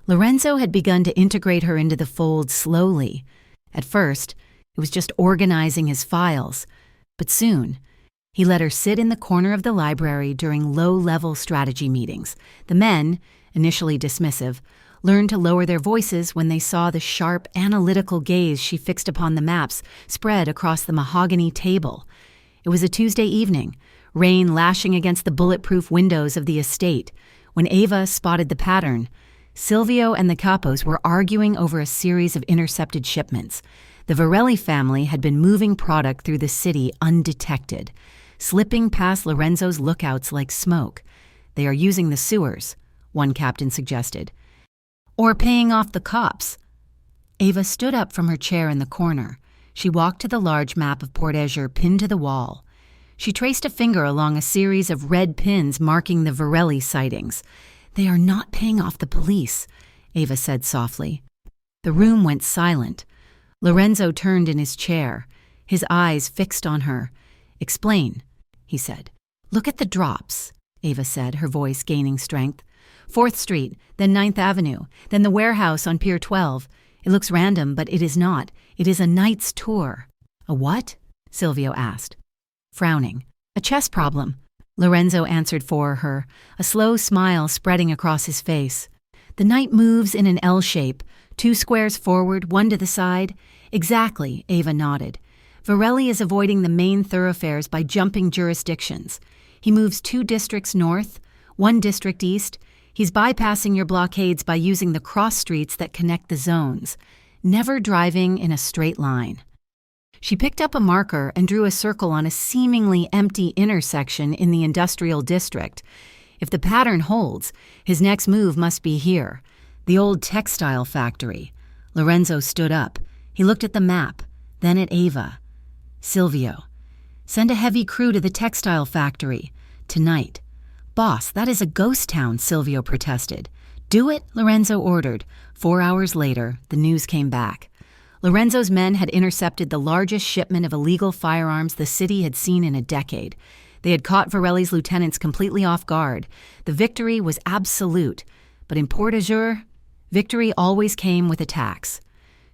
Speaker 1: Lorenzo had begun to integrate her into the fold slowly. At first, it was just organizing his files, but soon, he let her sit in the corner of the library during low-level strategy meetings. The men, initially dismissive, learned to lower their voices when they saw the sharp, analytical gaze she fixed upon the maps spread across the mahogany table. It was a Tuesday evening, rain lashing against the bulletproof windows of the estate, when Ava spotted the pattern. Silvio and the Capos were arguing over a series of intercepted shipments. The Varelli family had been moving product through the city undetected, slipping past Lorenzo's lookouts like smoke. "They are using the sewers," one captain suggested. "Or paying off the cops." Ava stood up from her chair in the corner. She walked to the large map of Port Azure pinned to the wall. She traced a finger along a series of red pins marking the Varelli sightings. "They are not paying off the police," Ava said softly. The room went silent. Lorenzo turned in his chair, his eyes fixed on her. "Explain," he said. "Look at the drops," Ava said, her voice gaining strength. 4th Street, then 9th Avenue, then the warehouse on Pier 12. It looks random, but it is not. It is a knight's tour." "A what?" Silvio asked, frowning. "A chess problem," Lorenzo answered for her, a slow smile spreading across his face. "The knight moves in an L shape, 2 squares forward, 1 to the side." "Exactly," Ava nodded. "Varelli is avoiding the main thoroughfares by jumping jurisdictions. He moves 2 districts north, 1 district east. He's bypassing your blockades by using the cross streets that connect the zones, never driving in a straight line. She picked up a marker and drew a circle on a seemingly empty intersection in the industrial district. If the pattern holds, his next move must be here, the old textile factory. Lorenzo stood up. He looked at the map, then at Ava. Silvio, send a heavy crew to the textile factory. Tonight. Boss, that is a ghost town, Silvio protested. Do it, Lorenzo ordered. 4 hours later, the news came back. Lorenzo's men had intercepted the largest shipment of illegal firearms the city had seen in a decade. They had caught Varelli's lieutenants completely off guard. The victory was absolute. But in Port Azur, victory always came with attacks.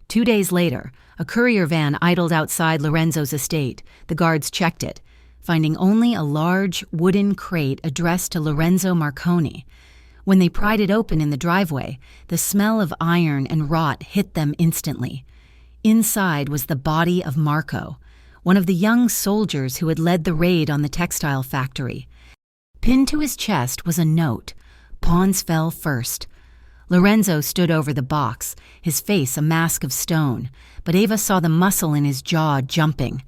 Speaker 1: 2 days later, a courier van idled outside Lorenzo's estate. The guards checked it, finding only a large wooden crate addressed to Lorenzo Marconi. When they pried it open in the driveway, the smell of iron and rot hit them instantly. Inside was the body of Marco, one of the young soldiers who had led the raid on the textile factory. Pinned to his chest was a note, "Pawns fell first." Lorenzo stood over the box, his face a mask of stone, but Ava saw the muscle in his jaw jumping.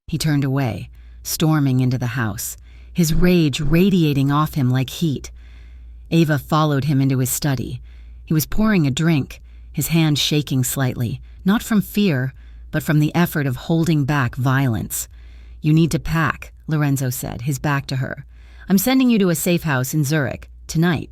Speaker 1: He turned away, storming into the house, his rage radiating off him like heat. Ava followed him into his study. He was pouring a drink, his hand shaking slightly, not from fear, but from the effort of holding back violence. "You need to pack," Lorenzo said, his back to her. "I'm sending you to a safe house in Zurich, tonight."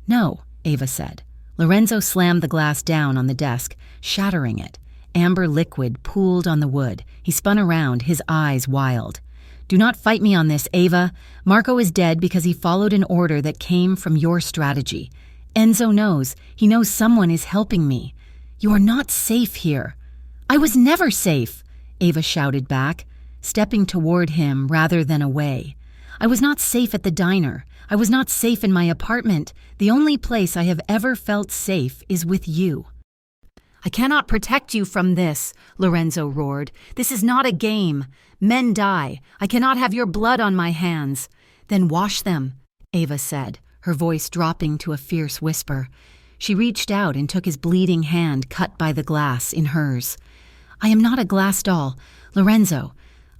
Speaker 1: "No," Ava said. Lorenzo slammed the glass down on the desk, shattering it. Amber liquid pooled on the wood. He spun around, his eyes wild. "Do not fight me on this, Ava. Marco is dead because he followed an order that came from your strategy. Enzo knows. He knows someone is helping me. You are not safe here." "I was never safe," Ava shouted back, stepping toward him rather than away. "I was not safe at the diner. I was not safe in my apartment. The only place I have ever felt safe is with you." "I cannot protect you from this," Lorenzo roared. "This is not a game. Men die. I cannot have your blood on my hands." "Then wash them," Ava said, her voice dropping to a fierce whisper. She reached out and took his bleeding hand cut by the glass in hers. "I am not a glass doll. Lorenzo,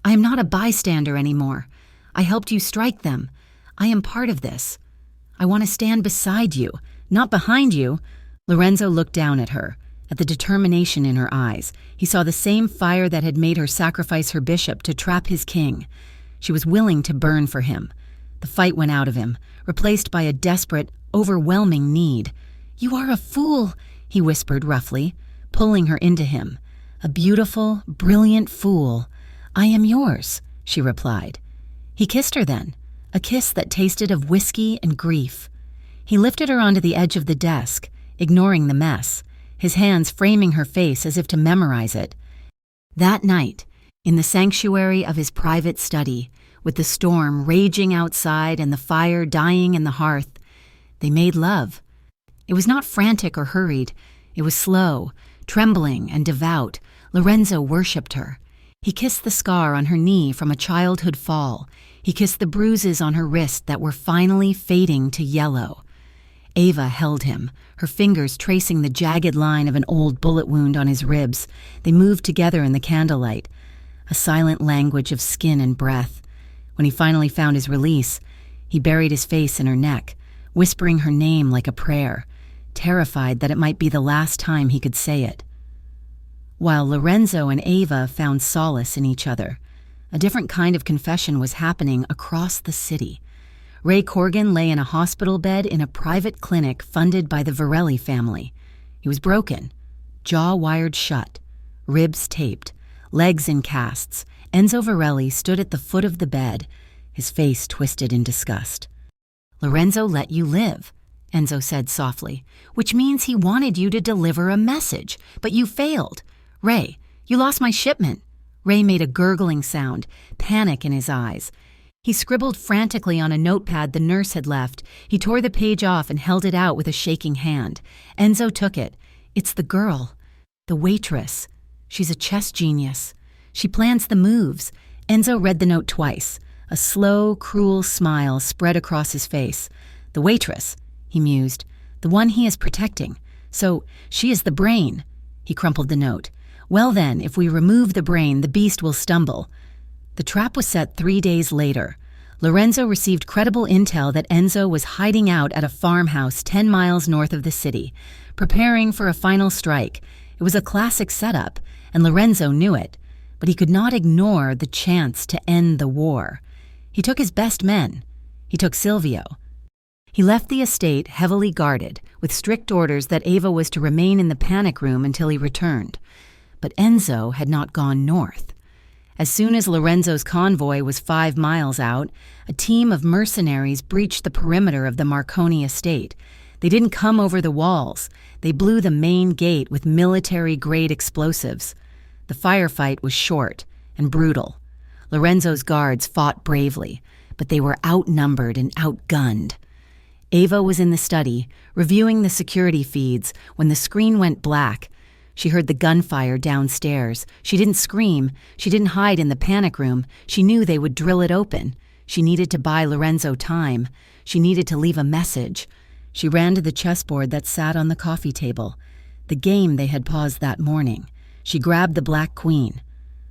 Speaker 1: I am not a bystander anymore. I helped you strike them. I am part of this. I want to stand beside you, not behind you." Lorenzo looked down at her, at the determination in her eyes. He saw the same fire that had made her sacrifice her bishop to trap his king. She was willing to burn for him. The fight went out of him, replaced by a desperate, overwhelming need. "You are a fool," he whispered roughly, pulling her into him. "A beautiful, brilliant fool. I am yours," she replied. He kissed her then, a kiss that tasted of whiskey and grief. He lifted her onto the edge of the desk, ignoring the mess, his hands framing her face as if to memorize it. That night, in the sanctuary of his private study, with the storm raging outside and the fire dying in the hearth, they made love. It was not frantic or hurried. It was slow, trembling, and devout. Lorenzo worshipped her. He kissed the scar on her knee from a childhood fall. He kissed the bruises on her wrist that were finally fading to yellow. Ava held him, her fingers tracing the jagged line of an old bullet wound on his ribs. They moved together in the candlelight, a silent language of skin and breath. When he finally found his release, he buried his face in her neck, whispering her name like a prayer, terrified that it might be the last time he could say it. While Lorenzo and Ava found solace in each other, a different kind of confession was happening across the city. Ray Corgan lay in a hospital bed in a private clinic funded by the Varelli family. He was broken, jaw wired shut, ribs taped, legs in casts. Enzo Varelli stood at the foot of the bed, his face twisted in disgust. "Lorenzo let you live," Enzo said softly, "which means he wanted you to deliver a message, but you failed. Ray, you lost my shipment." Ray made a gurgling sound, panic in his eyes. He scribbled frantically on a notepad the nurse had left. He tore the page off and held it out with a shaking hand. Enzo took it. "It's the girl, the waitress. She's a chess genius. She plans the moves." Enzo read the note twice. A slow, cruel smile spread across his face. "The waitress," he mused. The one he is protecting. So, she is the brain. He crumpled the note. Well then, if we remove the brain, the beast will stumble. The trap was set 3 days later. Lorenzo received credible intel that Enzo was hiding out at a farmhouse 10 miles north of the city, preparing for a final strike. It was a classic setup, and Lorenzo knew it, but he could not ignore the chance to end the war. He took his best men. He took Silvio. He left the estate heavily guarded, with strict orders that Ava was to remain in the panic room until he returned. But Enzo had not gone north. As soon as Lorenzo's convoy was 5 miles out, a team of mercenaries breached the perimeter of the Marconi estate. They didn't come over the walls. They blew the main gate with military-grade explosives. The firefight was short and brutal. Lorenzo's guards fought bravely, but they were outnumbered and outgunned. Ava was in the study, reviewing the security feeds, when the screen went black. She heard the gunfire downstairs. She didn't scream. She didn't hide in the panic room. She knew they would drill it open. She needed to buy Lorenzo time. She needed to leave a message. She ran to the chessboard that sat on the coffee table, the game they had paused that morning. She grabbed the black queen.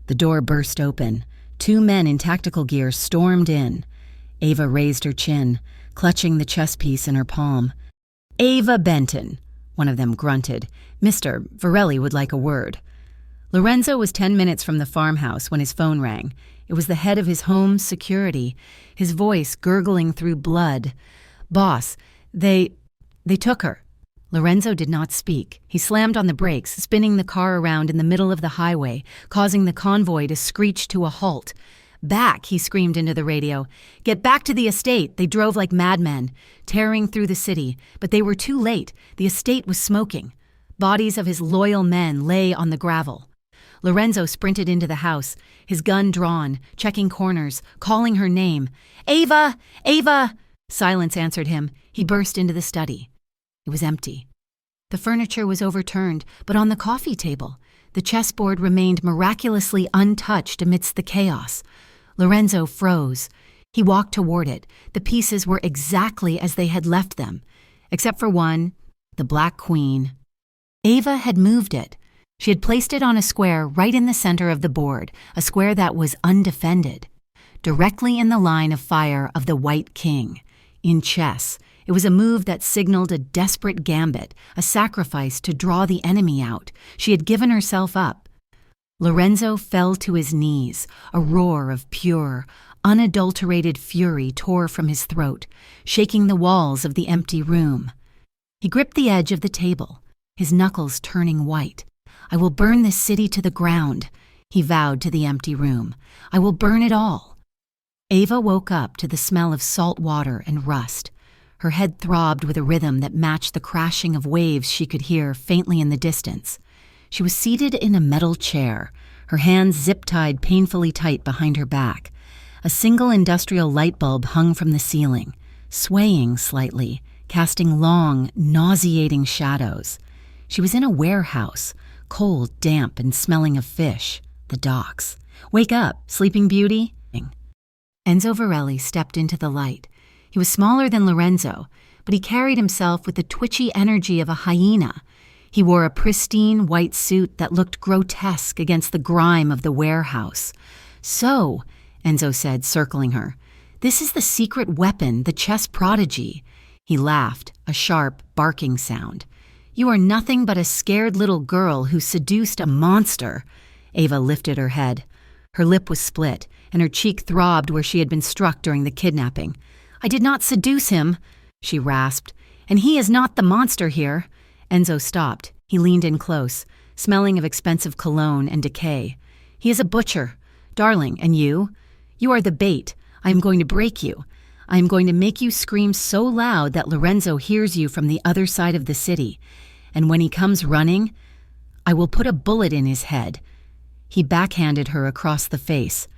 Speaker 1: The door burst open. 2 men in tactical gear stormed in. Ava raised her chin, clutching the chess piece in her palm. "Ava Benton," one of them grunted. "Mr. Varelli would like a word." Lorenzo was 10 minutes from the farmhouse when his phone rang. It was the head of his home's security, his voice gurgling through blood. "Boss, they took her." Lorenzo did not speak. He slammed on the brakes, spinning the car around in the middle of the highway, causing the convoy to screech to a halt. "Back," he screamed into the radio. "Get back to the estate." They drove like madmen, tearing through the city, but they were too late. The estate was smoking. Bodies of his loyal men lay on the gravel. Lorenzo sprinted into the house, his gun drawn, checking corners, calling her name. "Ava! Ava!" Silence answered him. He burst into the study. It was empty. The furniture was overturned, but on the coffee table, the chessboard remained miraculously untouched amidst the chaos. Lorenzo froze. He walked toward it. The pieces were exactly as they had left them, except for one, the Black Queen. Ava had moved it. She had placed it on a square right in the center of the board, a square that was undefended, directly in the line of fire of the White King. In chess, it was a move that signaled a desperate gambit, a sacrifice to draw the enemy out. She had given herself up. Lorenzo fell to his knees. A roar of pure, unadulterated fury tore from his throat, shaking the walls of the empty room. He gripped the edge of the table, his knuckles turning white. "I will burn this city to the ground," he vowed to the empty room. "I will burn it all." Ava woke up to the smell of salt water and rust. Her head throbbed with a rhythm that matched the crashing of waves she could hear faintly in the distance. She was seated in a metal chair, her hands zip-tied painfully tight behind her back. A single industrial light bulb hung from the ceiling, swaying slightly, casting long, nauseating shadows. She was in a warehouse, cold, damp, and smelling of fish, the docks. "Wake up, Sleeping Beauty." Enzo Varelli stepped into the light. He was smaller than Lorenzo, but he carried himself with the twitchy energy of a hyena. He wore a pristine white suit that looked grotesque against the grime of the warehouse. "So," Enzo said, circling her, "this is the secret weapon, the chess prodigy." He laughed, a sharp, barking sound. "You are nothing but a scared little girl who seduced a monster." Ava lifted her head. Her lip was split, and her cheek throbbed where she had been struck during the kidnapping. "I did not seduce him," she rasped, "and he is not the monster here." Enzo stopped. He leaned in close, smelling of expensive cologne and decay. "He is a butcher. Darling, and you? You are the bait. I am going to break you. I am going to make you scream so loud that Lorenzo hears you from the other side of the city. And when he comes running, I will put a bullet in his head." He backhanded her across the face.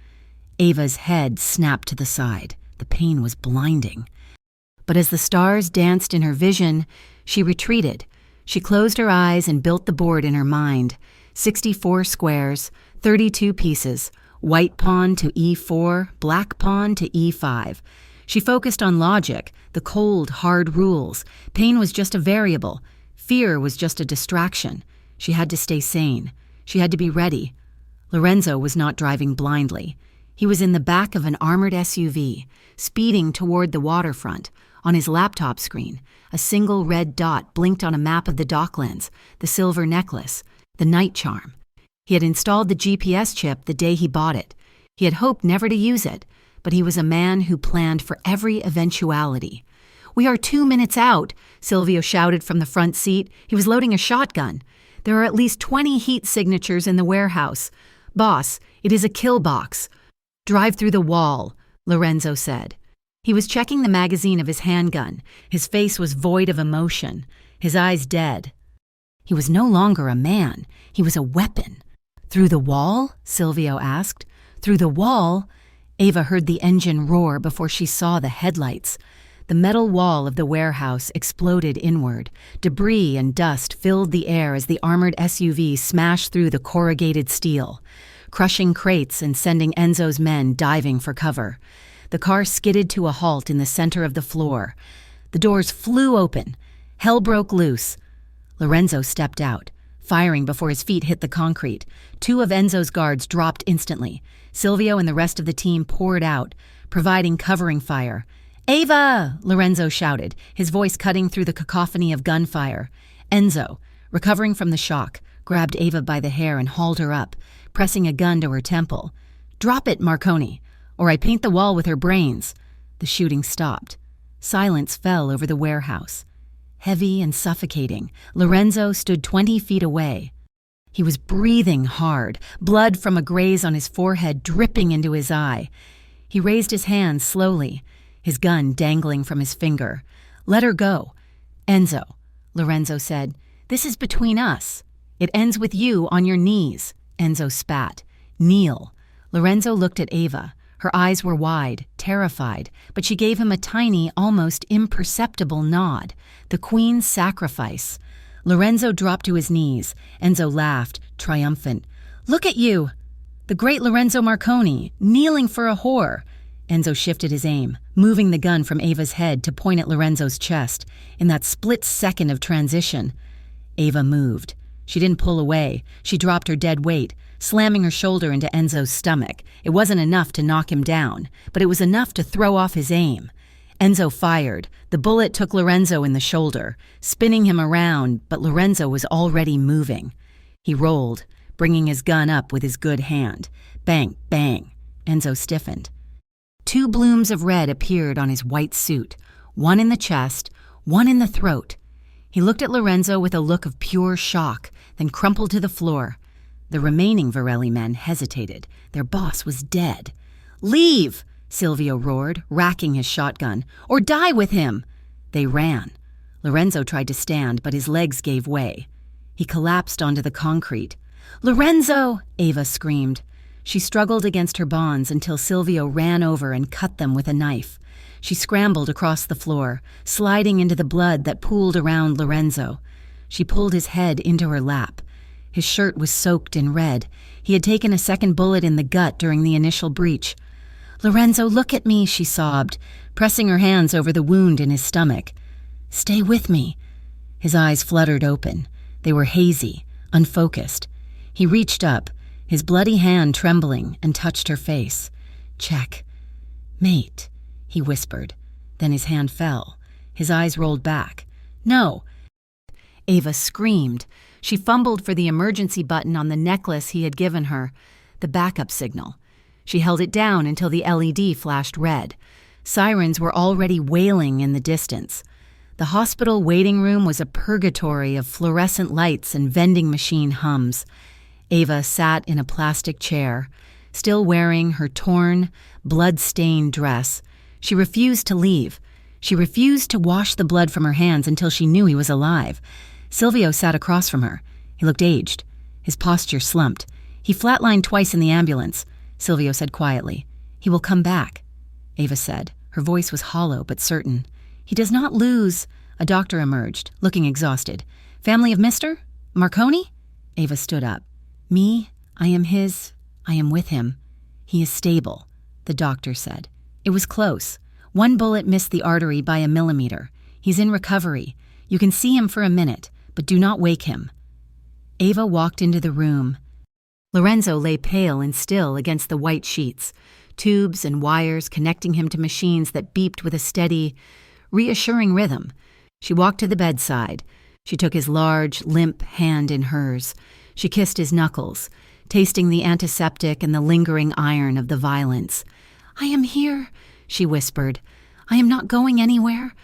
Speaker 1: Ava's head snapped to the side. The pain was blinding. But as the stars danced in her vision, she retreated. She closed her eyes and built the board in her mind. 64 squares, 32 pieces, white pawn to e4, black pawn to e5. She focused on logic, the cold, hard rules. Pain was just a variable. Fear was just a distraction. She had to stay sane. She had to be ready. Lorenzo was not driving blindly. He was in the back of an armored SUV, speeding toward the waterfront. On his laptop screen, a single red dot blinked on a map of the Docklands, the silver necklace, the night charm. He had installed the GPS chip the day he bought it. He had hoped never to use it, but he was a man who planned for every eventuality. "We are 2 minutes out," Silvio shouted from the front seat. He was loading a shotgun. "There are at least 20 heat signatures in the warehouse. Boss, it is a kill box." "Drive through the wall," Lorenzo said. He was checking the magazine of his handgun. His face was void of emotion, his eyes dead. He was no longer a man. He was a weapon. "Through the wall?" Silvio asked. "Through the wall?" Ava heard the engine roar before she saw the headlights. The metal wall of the warehouse exploded inward. Debris and dust filled the air as the armored SUV smashed through the corrugated steel, crushing crates and sending Enzo's men diving for cover. The car skidded to a halt in the center of the floor. The doors flew open. Hell broke loose. Lorenzo stepped out, firing before his feet hit the concrete. 2 of Enzo's guards dropped instantly. Silvio and the rest of the team poured out, providing covering fire. "Ava!" Lorenzo shouted, his voice cutting through the cacophony of gunfire. Enzo, recovering from the shock, grabbed Ava by the hair and hauled her up, pressing a gun to her temple. "Drop it, Marconi, or I paint the wall with her brains." The shooting stopped. Silence fell over the warehouse. Heavy and suffocating, Lorenzo stood 20 feet away. He was breathing hard, blood from a graze on his forehead dripping into his eye. He raised his hand slowly, his gun dangling from his finger. "Let her go." "Enzo," Lorenzo said, "this is between us. It ends with you on your knees." Enzo spat. "Kneel." Lorenzo looked at Ava. Her eyes were wide, terrified, but she gave him a tiny, almost imperceptible nod. The Queen's sacrifice. Lorenzo dropped to his knees. Enzo laughed, triumphant. "Look at you! The great Lorenzo Marconi, kneeling for a whore." Enzo shifted his aim, moving the gun from Ava's head to point at Lorenzo's chest. In that split second of transition, Ava moved. She didn't pull away. She dropped her dead weight, slamming her shoulder into Enzo's stomach. It wasn't enough to knock him down, but it was enough to throw off his aim. Enzo fired. The bullet took Lorenzo in the shoulder, spinning him around, but Lorenzo was already moving. He rolled, bringing his gun up with his good hand. Bang, bang. Enzo stiffened. 2 blooms of red appeared on his white suit, one in the chest, one in the throat. He looked at Lorenzo with a look of pure shock, then crumpled to the floor. The remaining Varelli men hesitated. Their boss was dead. "Leave!" Silvio roared, racking his shotgun. "Or die with him!" They ran. Lorenzo tried to stand, but his legs gave way. He collapsed onto the concrete. "Lorenzo!" Ava screamed. She struggled against her bonds until Silvio ran over and cut them with a knife. She scrambled across the floor, sliding into the blood that pooled around Lorenzo. She pulled his head into her lap. His shirt was soaked in red. He had taken a second bullet in the gut during the initial breach. "Lorenzo, look at me," she sobbed, pressing her hands over the wound in his stomach. "Stay with me." His eyes fluttered open. They were hazy, unfocused. He reached up, his bloody hand trembling, and touched her face. "Check. Mate," he whispered. Then his hand fell. His eyes rolled back. "No." Ava screamed. She fumbled for the emergency button on the necklace he had given her, the backup signal. She held it down until the LED flashed red. Sirens were already wailing in the distance. The hospital waiting room was a purgatory of fluorescent lights and vending machine hums. Ava sat in a plastic chair, still wearing her torn, blood-stained dress. She refused to leave. She refused to wash the blood from her hands until she knew he was alive. Silvio sat across from her. He looked aged. His posture slumped. "He flatlined twice in the ambulance," Silvio said quietly. "He will come back," Ava said. Her voice was hollow but certain. "He does not lose." A doctor emerged, looking exhausted. "Family of Mr. Marconi?" Ava stood up. "Me? I am his. I am with him. He is stable," the doctor said. It was close. One bullet missed the artery by a millimeter. He's in recovery. You can see him for a minute, but do not wake him." Ava walked into the room. Lorenzo lay pale and still against the white sheets, tubes and wires connecting him to machines that beeped with a steady, reassuring rhythm. She walked to the bedside. She took his large, limp hand in hers. She kissed his knuckles, tasting the antiseptic and the lingering iron of the violence. "I am here," she whispered. "I am not going anywhere."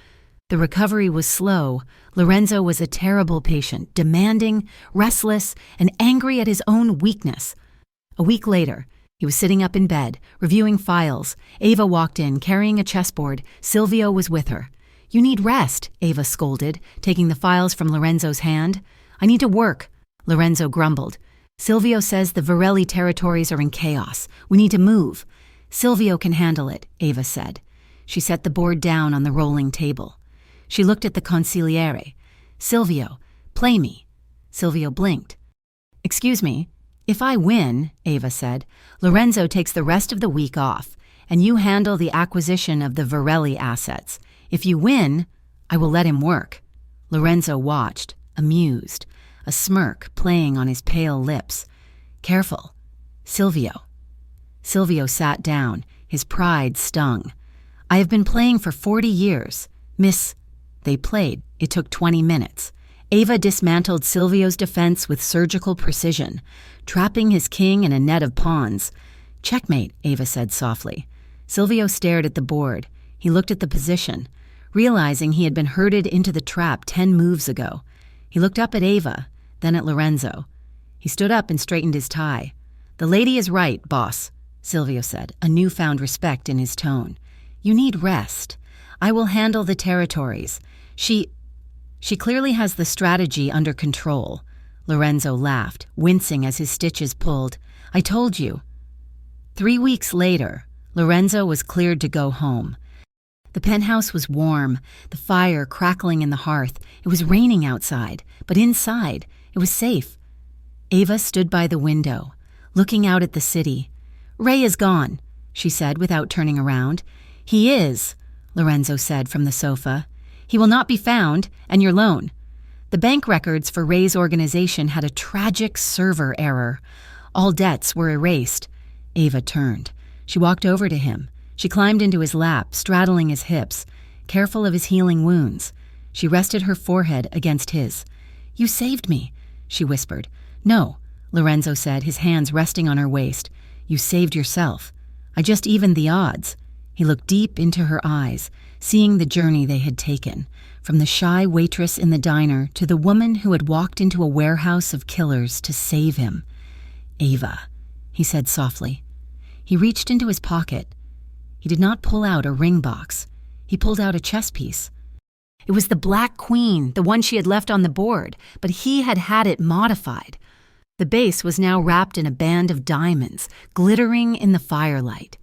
Speaker 1: The recovery was slow. Lorenzo was a terrible patient, demanding, restless, and angry at his own weakness. A week later, he was sitting up in bed, reviewing files. Ava walked in, carrying a chessboard. Silvio was with her. "You need rest," Ava scolded, taking the files from Lorenzo's hand. "I need to work," Lorenzo grumbled. "Silvio says the Varelli territories are in chaos. We need to move." "Silvio can handle it," Ava said. She set the board down on the rolling table. She looked at the consigliere. "Silvio, play me." Silvio blinked. "Excuse me, if I win," Ava said, "Lorenzo takes the rest of the week off, and you handle the acquisition of the Varelli assets. If you win, I will let him work." Lorenzo watched, amused, a smirk playing on his pale lips. "Careful. Silvio." Silvio sat down, his pride stung. "I have been playing for 40 years. Miss..." They played. It took 20 minutes. Ava dismantled Silvio's defense with surgical precision, trapping his king in a net of pawns. "Checkmate," Ava said softly. Silvio stared at the board. He looked at the position, realizing he had been herded into the trap 10 moves ago. He looked up at Ava, then at Lorenzo. He stood up and straightened his tie. "The lady is right, boss," Silvio said, a newfound respect in his tone. "You need rest. I will handle the territories. She clearly has the strategy under control." Lorenzo laughed, wincing as his stitches pulled. "I told you." 3 weeks later, Lorenzo was cleared to go home. The penthouse was warm, the fire crackling in the hearth. It was raining outside, but inside, it was safe. Ava stood by the window, looking out at the city. "Ray is gone," she said without turning around. "He is," Lorenzo said from the sofa. "He will not be found, and your loan." The bank records for Ray's organization had a tragic server error. All debts were erased. Ava turned. She walked over to him. She climbed into his lap, straddling his hips, careful of his healing wounds. She rested her forehead against his. "You saved me," she whispered. "No," Lorenzo said, his hands resting on her waist. "You saved yourself. I just evened the odds." He looked deep into her eyes, seeing the journey they had taken, from the shy waitress in the diner to the woman who had walked into a warehouse of killers to save him. "Ava," he said softly. He reached into his pocket. He did not pull out a ring box. He pulled out a chess piece. It was the Black Queen, the one she had left on the board, but he had had it modified. The base was now wrapped in a band of diamonds, glittering in the firelight.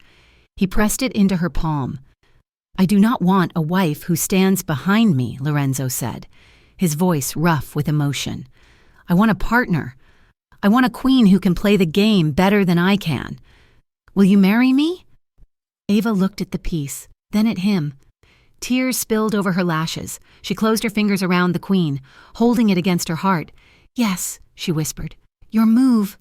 Speaker 1: He pressed it into her palm. "I do not want a wife who stands behind me," Lorenzo said, his voice rough with emotion. "I want a partner. I want a queen who can play the game better than I can. Will you marry me?" Ava looked at the piece, then at him. Tears spilled over her lashes. She closed her fingers around the queen, holding it against her heart. "Yes," she whispered. "Your move."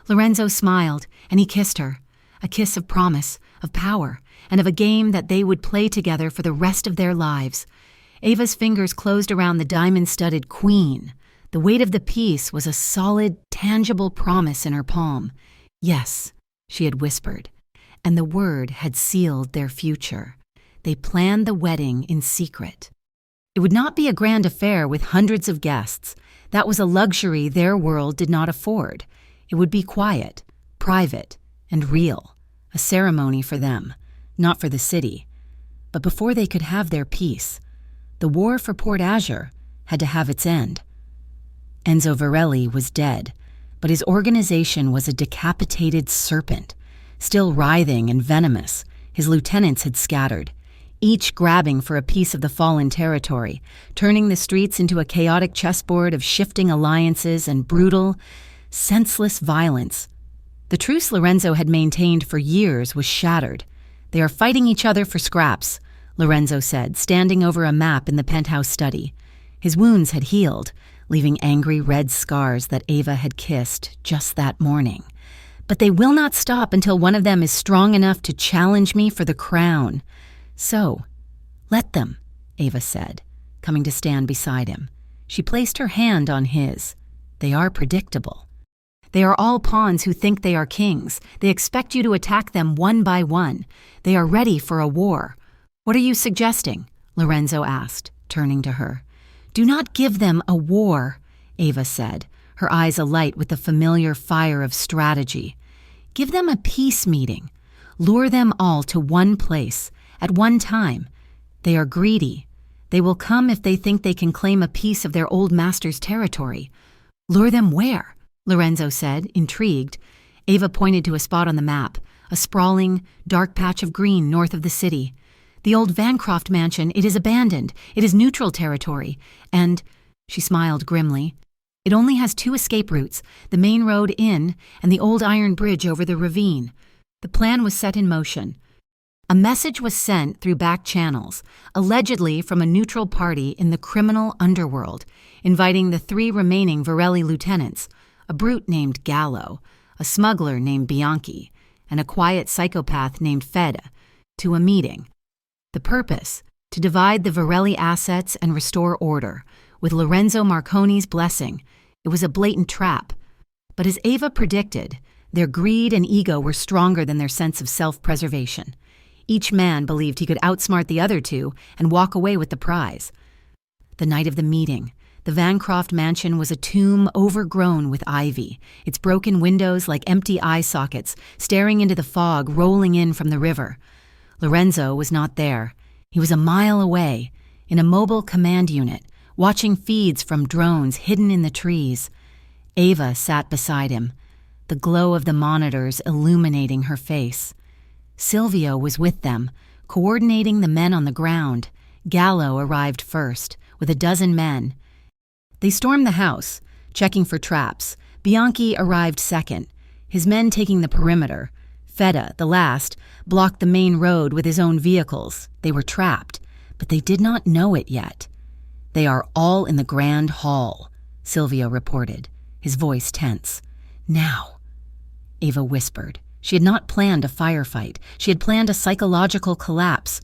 Speaker 1: Lorenzo smiled, and he kissed her. A kiss of promise, of power, and of a game that they would play together for the rest of their lives. Ava's fingers closed around the diamond-studded queen. The weight of the piece was a solid, tangible promise in her palm. "Yes," she had whispered, and the word had sealed their future. They planned the wedding in secret. It would not be a grand affair with hundreds of guests. That was a luxury their world did not afford. It would be quiet, private, and real, a ceremony for them, not for the city. But before they could have their peace, the war for Port Azure had to have its end. Enzo Varelli was dead, but his organization was a decapitated serpent, still writhing and venomous. His lieutenants had scattered, each grabbing for a piece of the fallen territory, turning the streets into a chaotic chessboard of shifting alliances and brutal, senseless violence. The truce Lorenzo had maintained for years was shattered. "They are fighting each other for scraps," Lorenzo said, standing over a map in the penthouse study. His wounds had healed, leaving angry red scars that Ava had kissed just that morning. But they will not stop until one of them is strong enough to challenge me for the crown. So, let them, Ava said, coming to stand beside him. She placed her hand on his. They are predictable. They are all pawns who think they are kings. They expect you to attack them one by one. They are ready for a war. What are you suggesting? Lorenzo asked, turning to her. Do not give them a war, Ava said, her eyes alight with the familiar fire of strategy. Give them a peace meeting. Lure them all to one place, at one time. They are greedy. They will come if they think they can claim a piece of their old master's territory. Lure them where? Lorenzo said, intrigued. Ava pointed to a spot on the map, a sprawling, dark patch of green north of the city. The old Vancroft mansion, it is abandoned. It is neutral territory. And, she smiled grimly, it only has 2 escape routes, the main road in and the old iron bridge over the ravine. The plan was set in motion. A message was sent through back channels, allegedly from a neutral party in the criminal underworld, inviting the 3 remaining Varelli lieutenants, a brute named Gallo, a smuggler named Bianchi, and a quiet psychopath named Fede, to a meeting. The purpose, to divide the Varelli assets and restore order. With Lorenzo Marconi's blessing, it was a blatant trap. But as Ava predicted, their greed and ego were stronger than their sense of self-preservation. Each man believed he could outsmart the other 2 and walk away with the prize. The night of the meeting, the Vancroft mansion was a tomb overgrown with ivy, its broken windows like empty eye sockets, staring into the fog rolling in from the river. Lorenzo was not there. He was a mile away, in a mobile command unit, watching feeds from drones hidden in the trees. Ava sat beside him, the glow of the monitors illuminating her face. Silvio was with them, coordinating the men on the ground. Gallo arrived first, with a dozen men. They stormed the house, checking for traps. Bianchi arrived second, his men taking the perimeter. Fede, the last, blocked the main road with his own vehicles. They were trapped, but they did not know it yet. They are all in the grand hall, Silvio reported, his voice tense. Now, Ava whispered. She had not planned a firefight. She had planned a psychological collapse.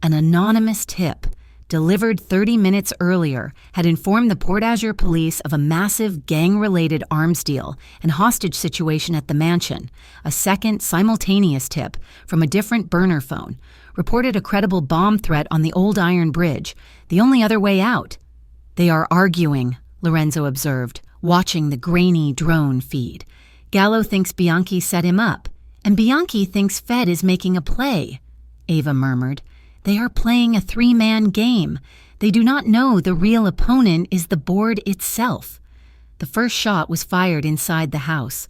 Speaker 1: An anonymous tip, delivered 30 minutes earlier, had informed the Port Azure police of a massive gang-related arms deal and hostage situation at the mansion. A second, simultaneous tip from a different burner phone reported a credible bomb threat on the old iron bridge, the only other way out. They are arguing, Lorenzo observed, watching the grainy drone feed. Gallo thinks Bianchi set him up, and Bianchi thinks Fede is making a play, Ava murmured. They are playing a 3-man game. They do not know the real opponent is the board itself. The first shot was fired inside the house.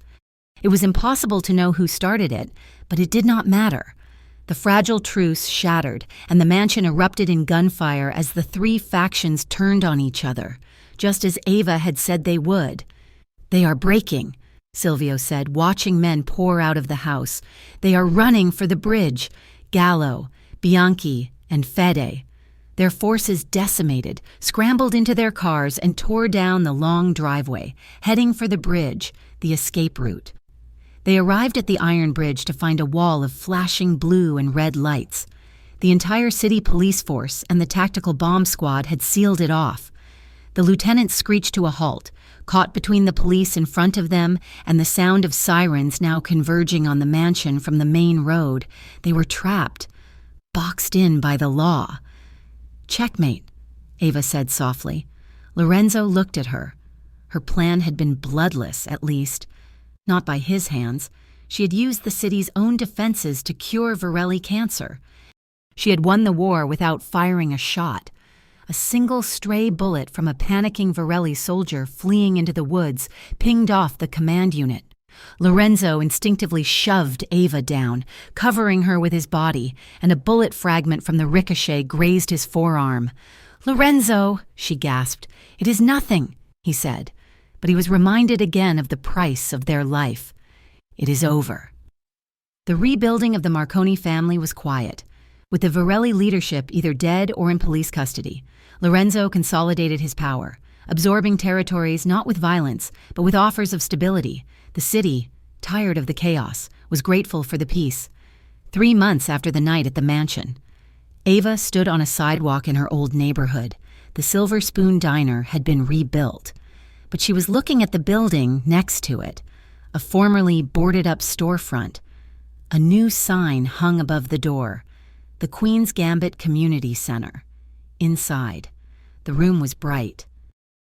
Speaker 1: It was impossible to know who started it, but it did not matter. The fragile truce shattered, and the mansion erupted in gunfire as the 3 factions turned on each other, just as Ava had said they would. They are breaking, Silvio said, watching men pour out of the house. They are running for the bridge. Gallo, Bianchi, and Fede. Their forces decimated, scrambled into their cars, and tore down the long driveway, heading for the bridge, the escape route. They arrived at the iron bridge to find a wall of flashing blue and red lights. The entire city police force and the tactical bomb squad had sealed it off. The lieutenants screeched to a halt, caught between the police in front of them and the sound of sirens now converging on the mansion from the main road. They were trapped, boxed in by the law. Checkmate, Ava said softly. Lorenzo looked at her. Her plan had been bloodless, at least. Not by his hands. She had used the city's own defenses to cure Varelli cancer. She had won the war without firing a shot. A single stray bullet from a panicking Varelli soldier fleeing into the woods pinged off the command unit. Lorenzo instinctively shoved Ava down, covering her with his body, and a bullet fragment from the ricochet grazed his forearm. "Lorenzo," she gasped. "It is nothing," he said, but he was reminded again of the price of their life. It is over. The rebuilding of the Marconi family was quiet. With the Varelli leadership either dead or in police custody, Lorenzo consolidated his power, absorbing territories not with violence, but with offers of stability. The city, tired of the chaos, was grateful for the peace. 3 months after the night at the mansion, Ava stood on a sidewalk in her old neighborhood. The Silver Spoon Diner had been rebuilt, but she was looking at the building next to it, a formerly boarded-up storefront. A new sign hung above the door, the Queen's Gambit Community Center. Inside, the room was bright.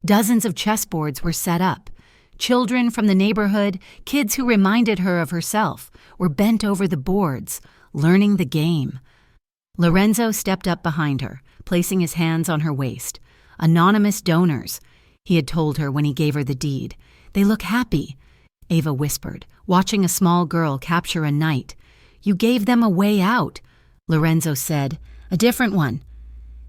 Speaker 1: Dozens of chessboards were set up. Children from the neighborhood, kids who reminded her of herself, were bent over the boards, learning the game. Lorenzo stepped up behind her, placing his hands on her waist. Anonymous donors, he had told her when he gave her the deed. They look happy, Ava whispered, watching a small girl capture a knight. You gave them a way out, Lorenzo said. A different one.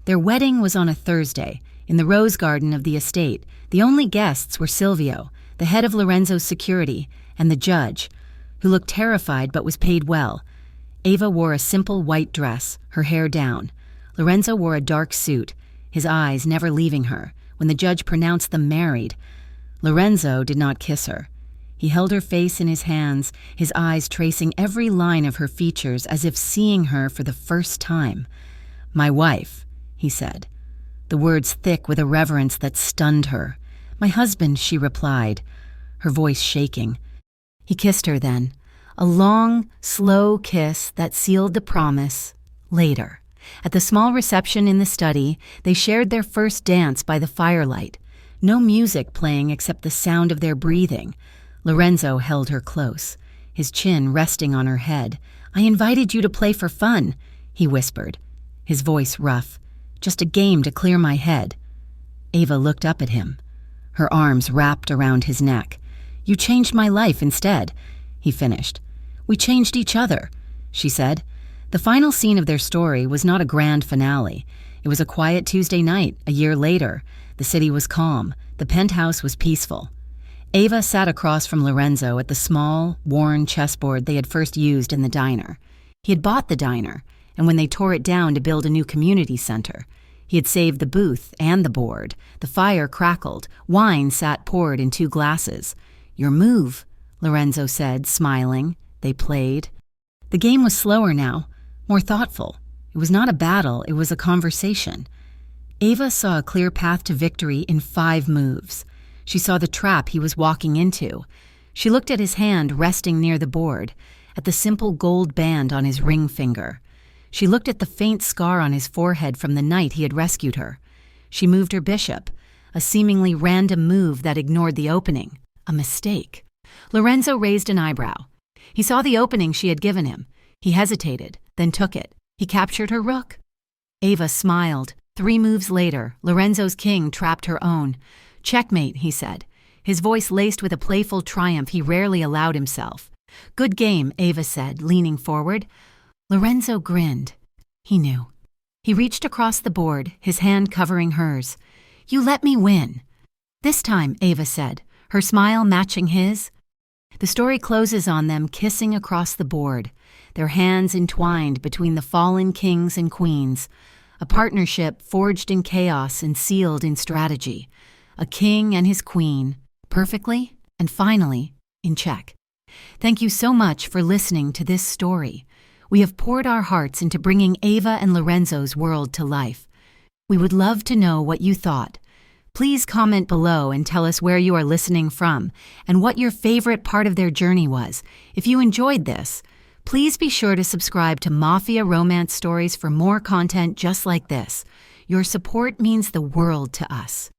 Speaker 1: Their wedding was on a Thursday, in the rose garden of the estate. The only guests were Silvio, the head of Lorenzo's security, and the judge, who looked terrified but was paid well. Ava wore a simple white dress, her hair down. Lorenzo wore a dark suit, his eyes never leaving her. When the judge pronounced them married, Lorenzo did not kiss her. He held her face in his hands, his eyes tracing every line of her features as if seeing her for the first time. My wife, he said, the words thick with a reverence that stunned her. My husband, she replied, her voice shaking. He kissed her then, a long, slow kiss that sealed the promise. Later, at the small reception in the study, they shared their first dance by the firelight. No music playing except the sound of their breathing. Lorenzo held her close, his chin resting on her head. I invited you to play for fun, he whispered, his voice rough. Just a game to clear my head. Ava looked up at him, her arms wrapped around his neck. You changed my life instead, he finished. We changed each other, she said. The final scene of their story was not a grand finale. It was a quiet Tuesday night, a year later. The city was calm. The penthouse was peaceful. Ava sat across from Lorenzo at the small, worn chessboard they had first used in the diner. He had bought the diner, and when they tore it down to build a new community center, he had saved the booth and the board. The fire crackled. Wine sat poured in 2 glasses. Your move, Lorenzo said, smiling. They played. The game was slower now, more thoughtful. It was not a battle, it was a conversation. Ava saw a clear path to victory in 5 moves. She saw the trap he was walking into. She looked at his hand resting near the board, at the simple gold band on his ring finger. She looked at the faint scar on his forehead from the night he had rescued her. She moved her bishop, a seemingly random move that ignored the opening. A mistake. Lorenzo raised an eyebrow. He saw the opening she had given him. He hesitated, then took it. He captured her rook. Ava smiled. 3 moves later, Lorenzo's king trapped her own. Checkmate, he said, his voice laced with a playful triumph he rarely allowed himself. Good game, Ava said, leaning forward. Lorenzo grinned. He knew. He reached across the board, his hand covering hers. You let me win. This time, Ava said, her smile matching his. The story closes on them kissing across the board, their hands entwined between the fallen kings and queens, a partnership forged in chaos and sealed in strategy, a king and his queen, perfectly and finally in check. Thank you so much for listening to this story. We have poured our hearts into bringing Ava and Lorenzo's world to life. We would love to know what you thought. Please comment below and tell us where you are listening from and what your favorite part of their journey was. If you enjoyed this, please be sure to subscribe to Mafia Romance Stories for more content just like this. Your support means the world to us.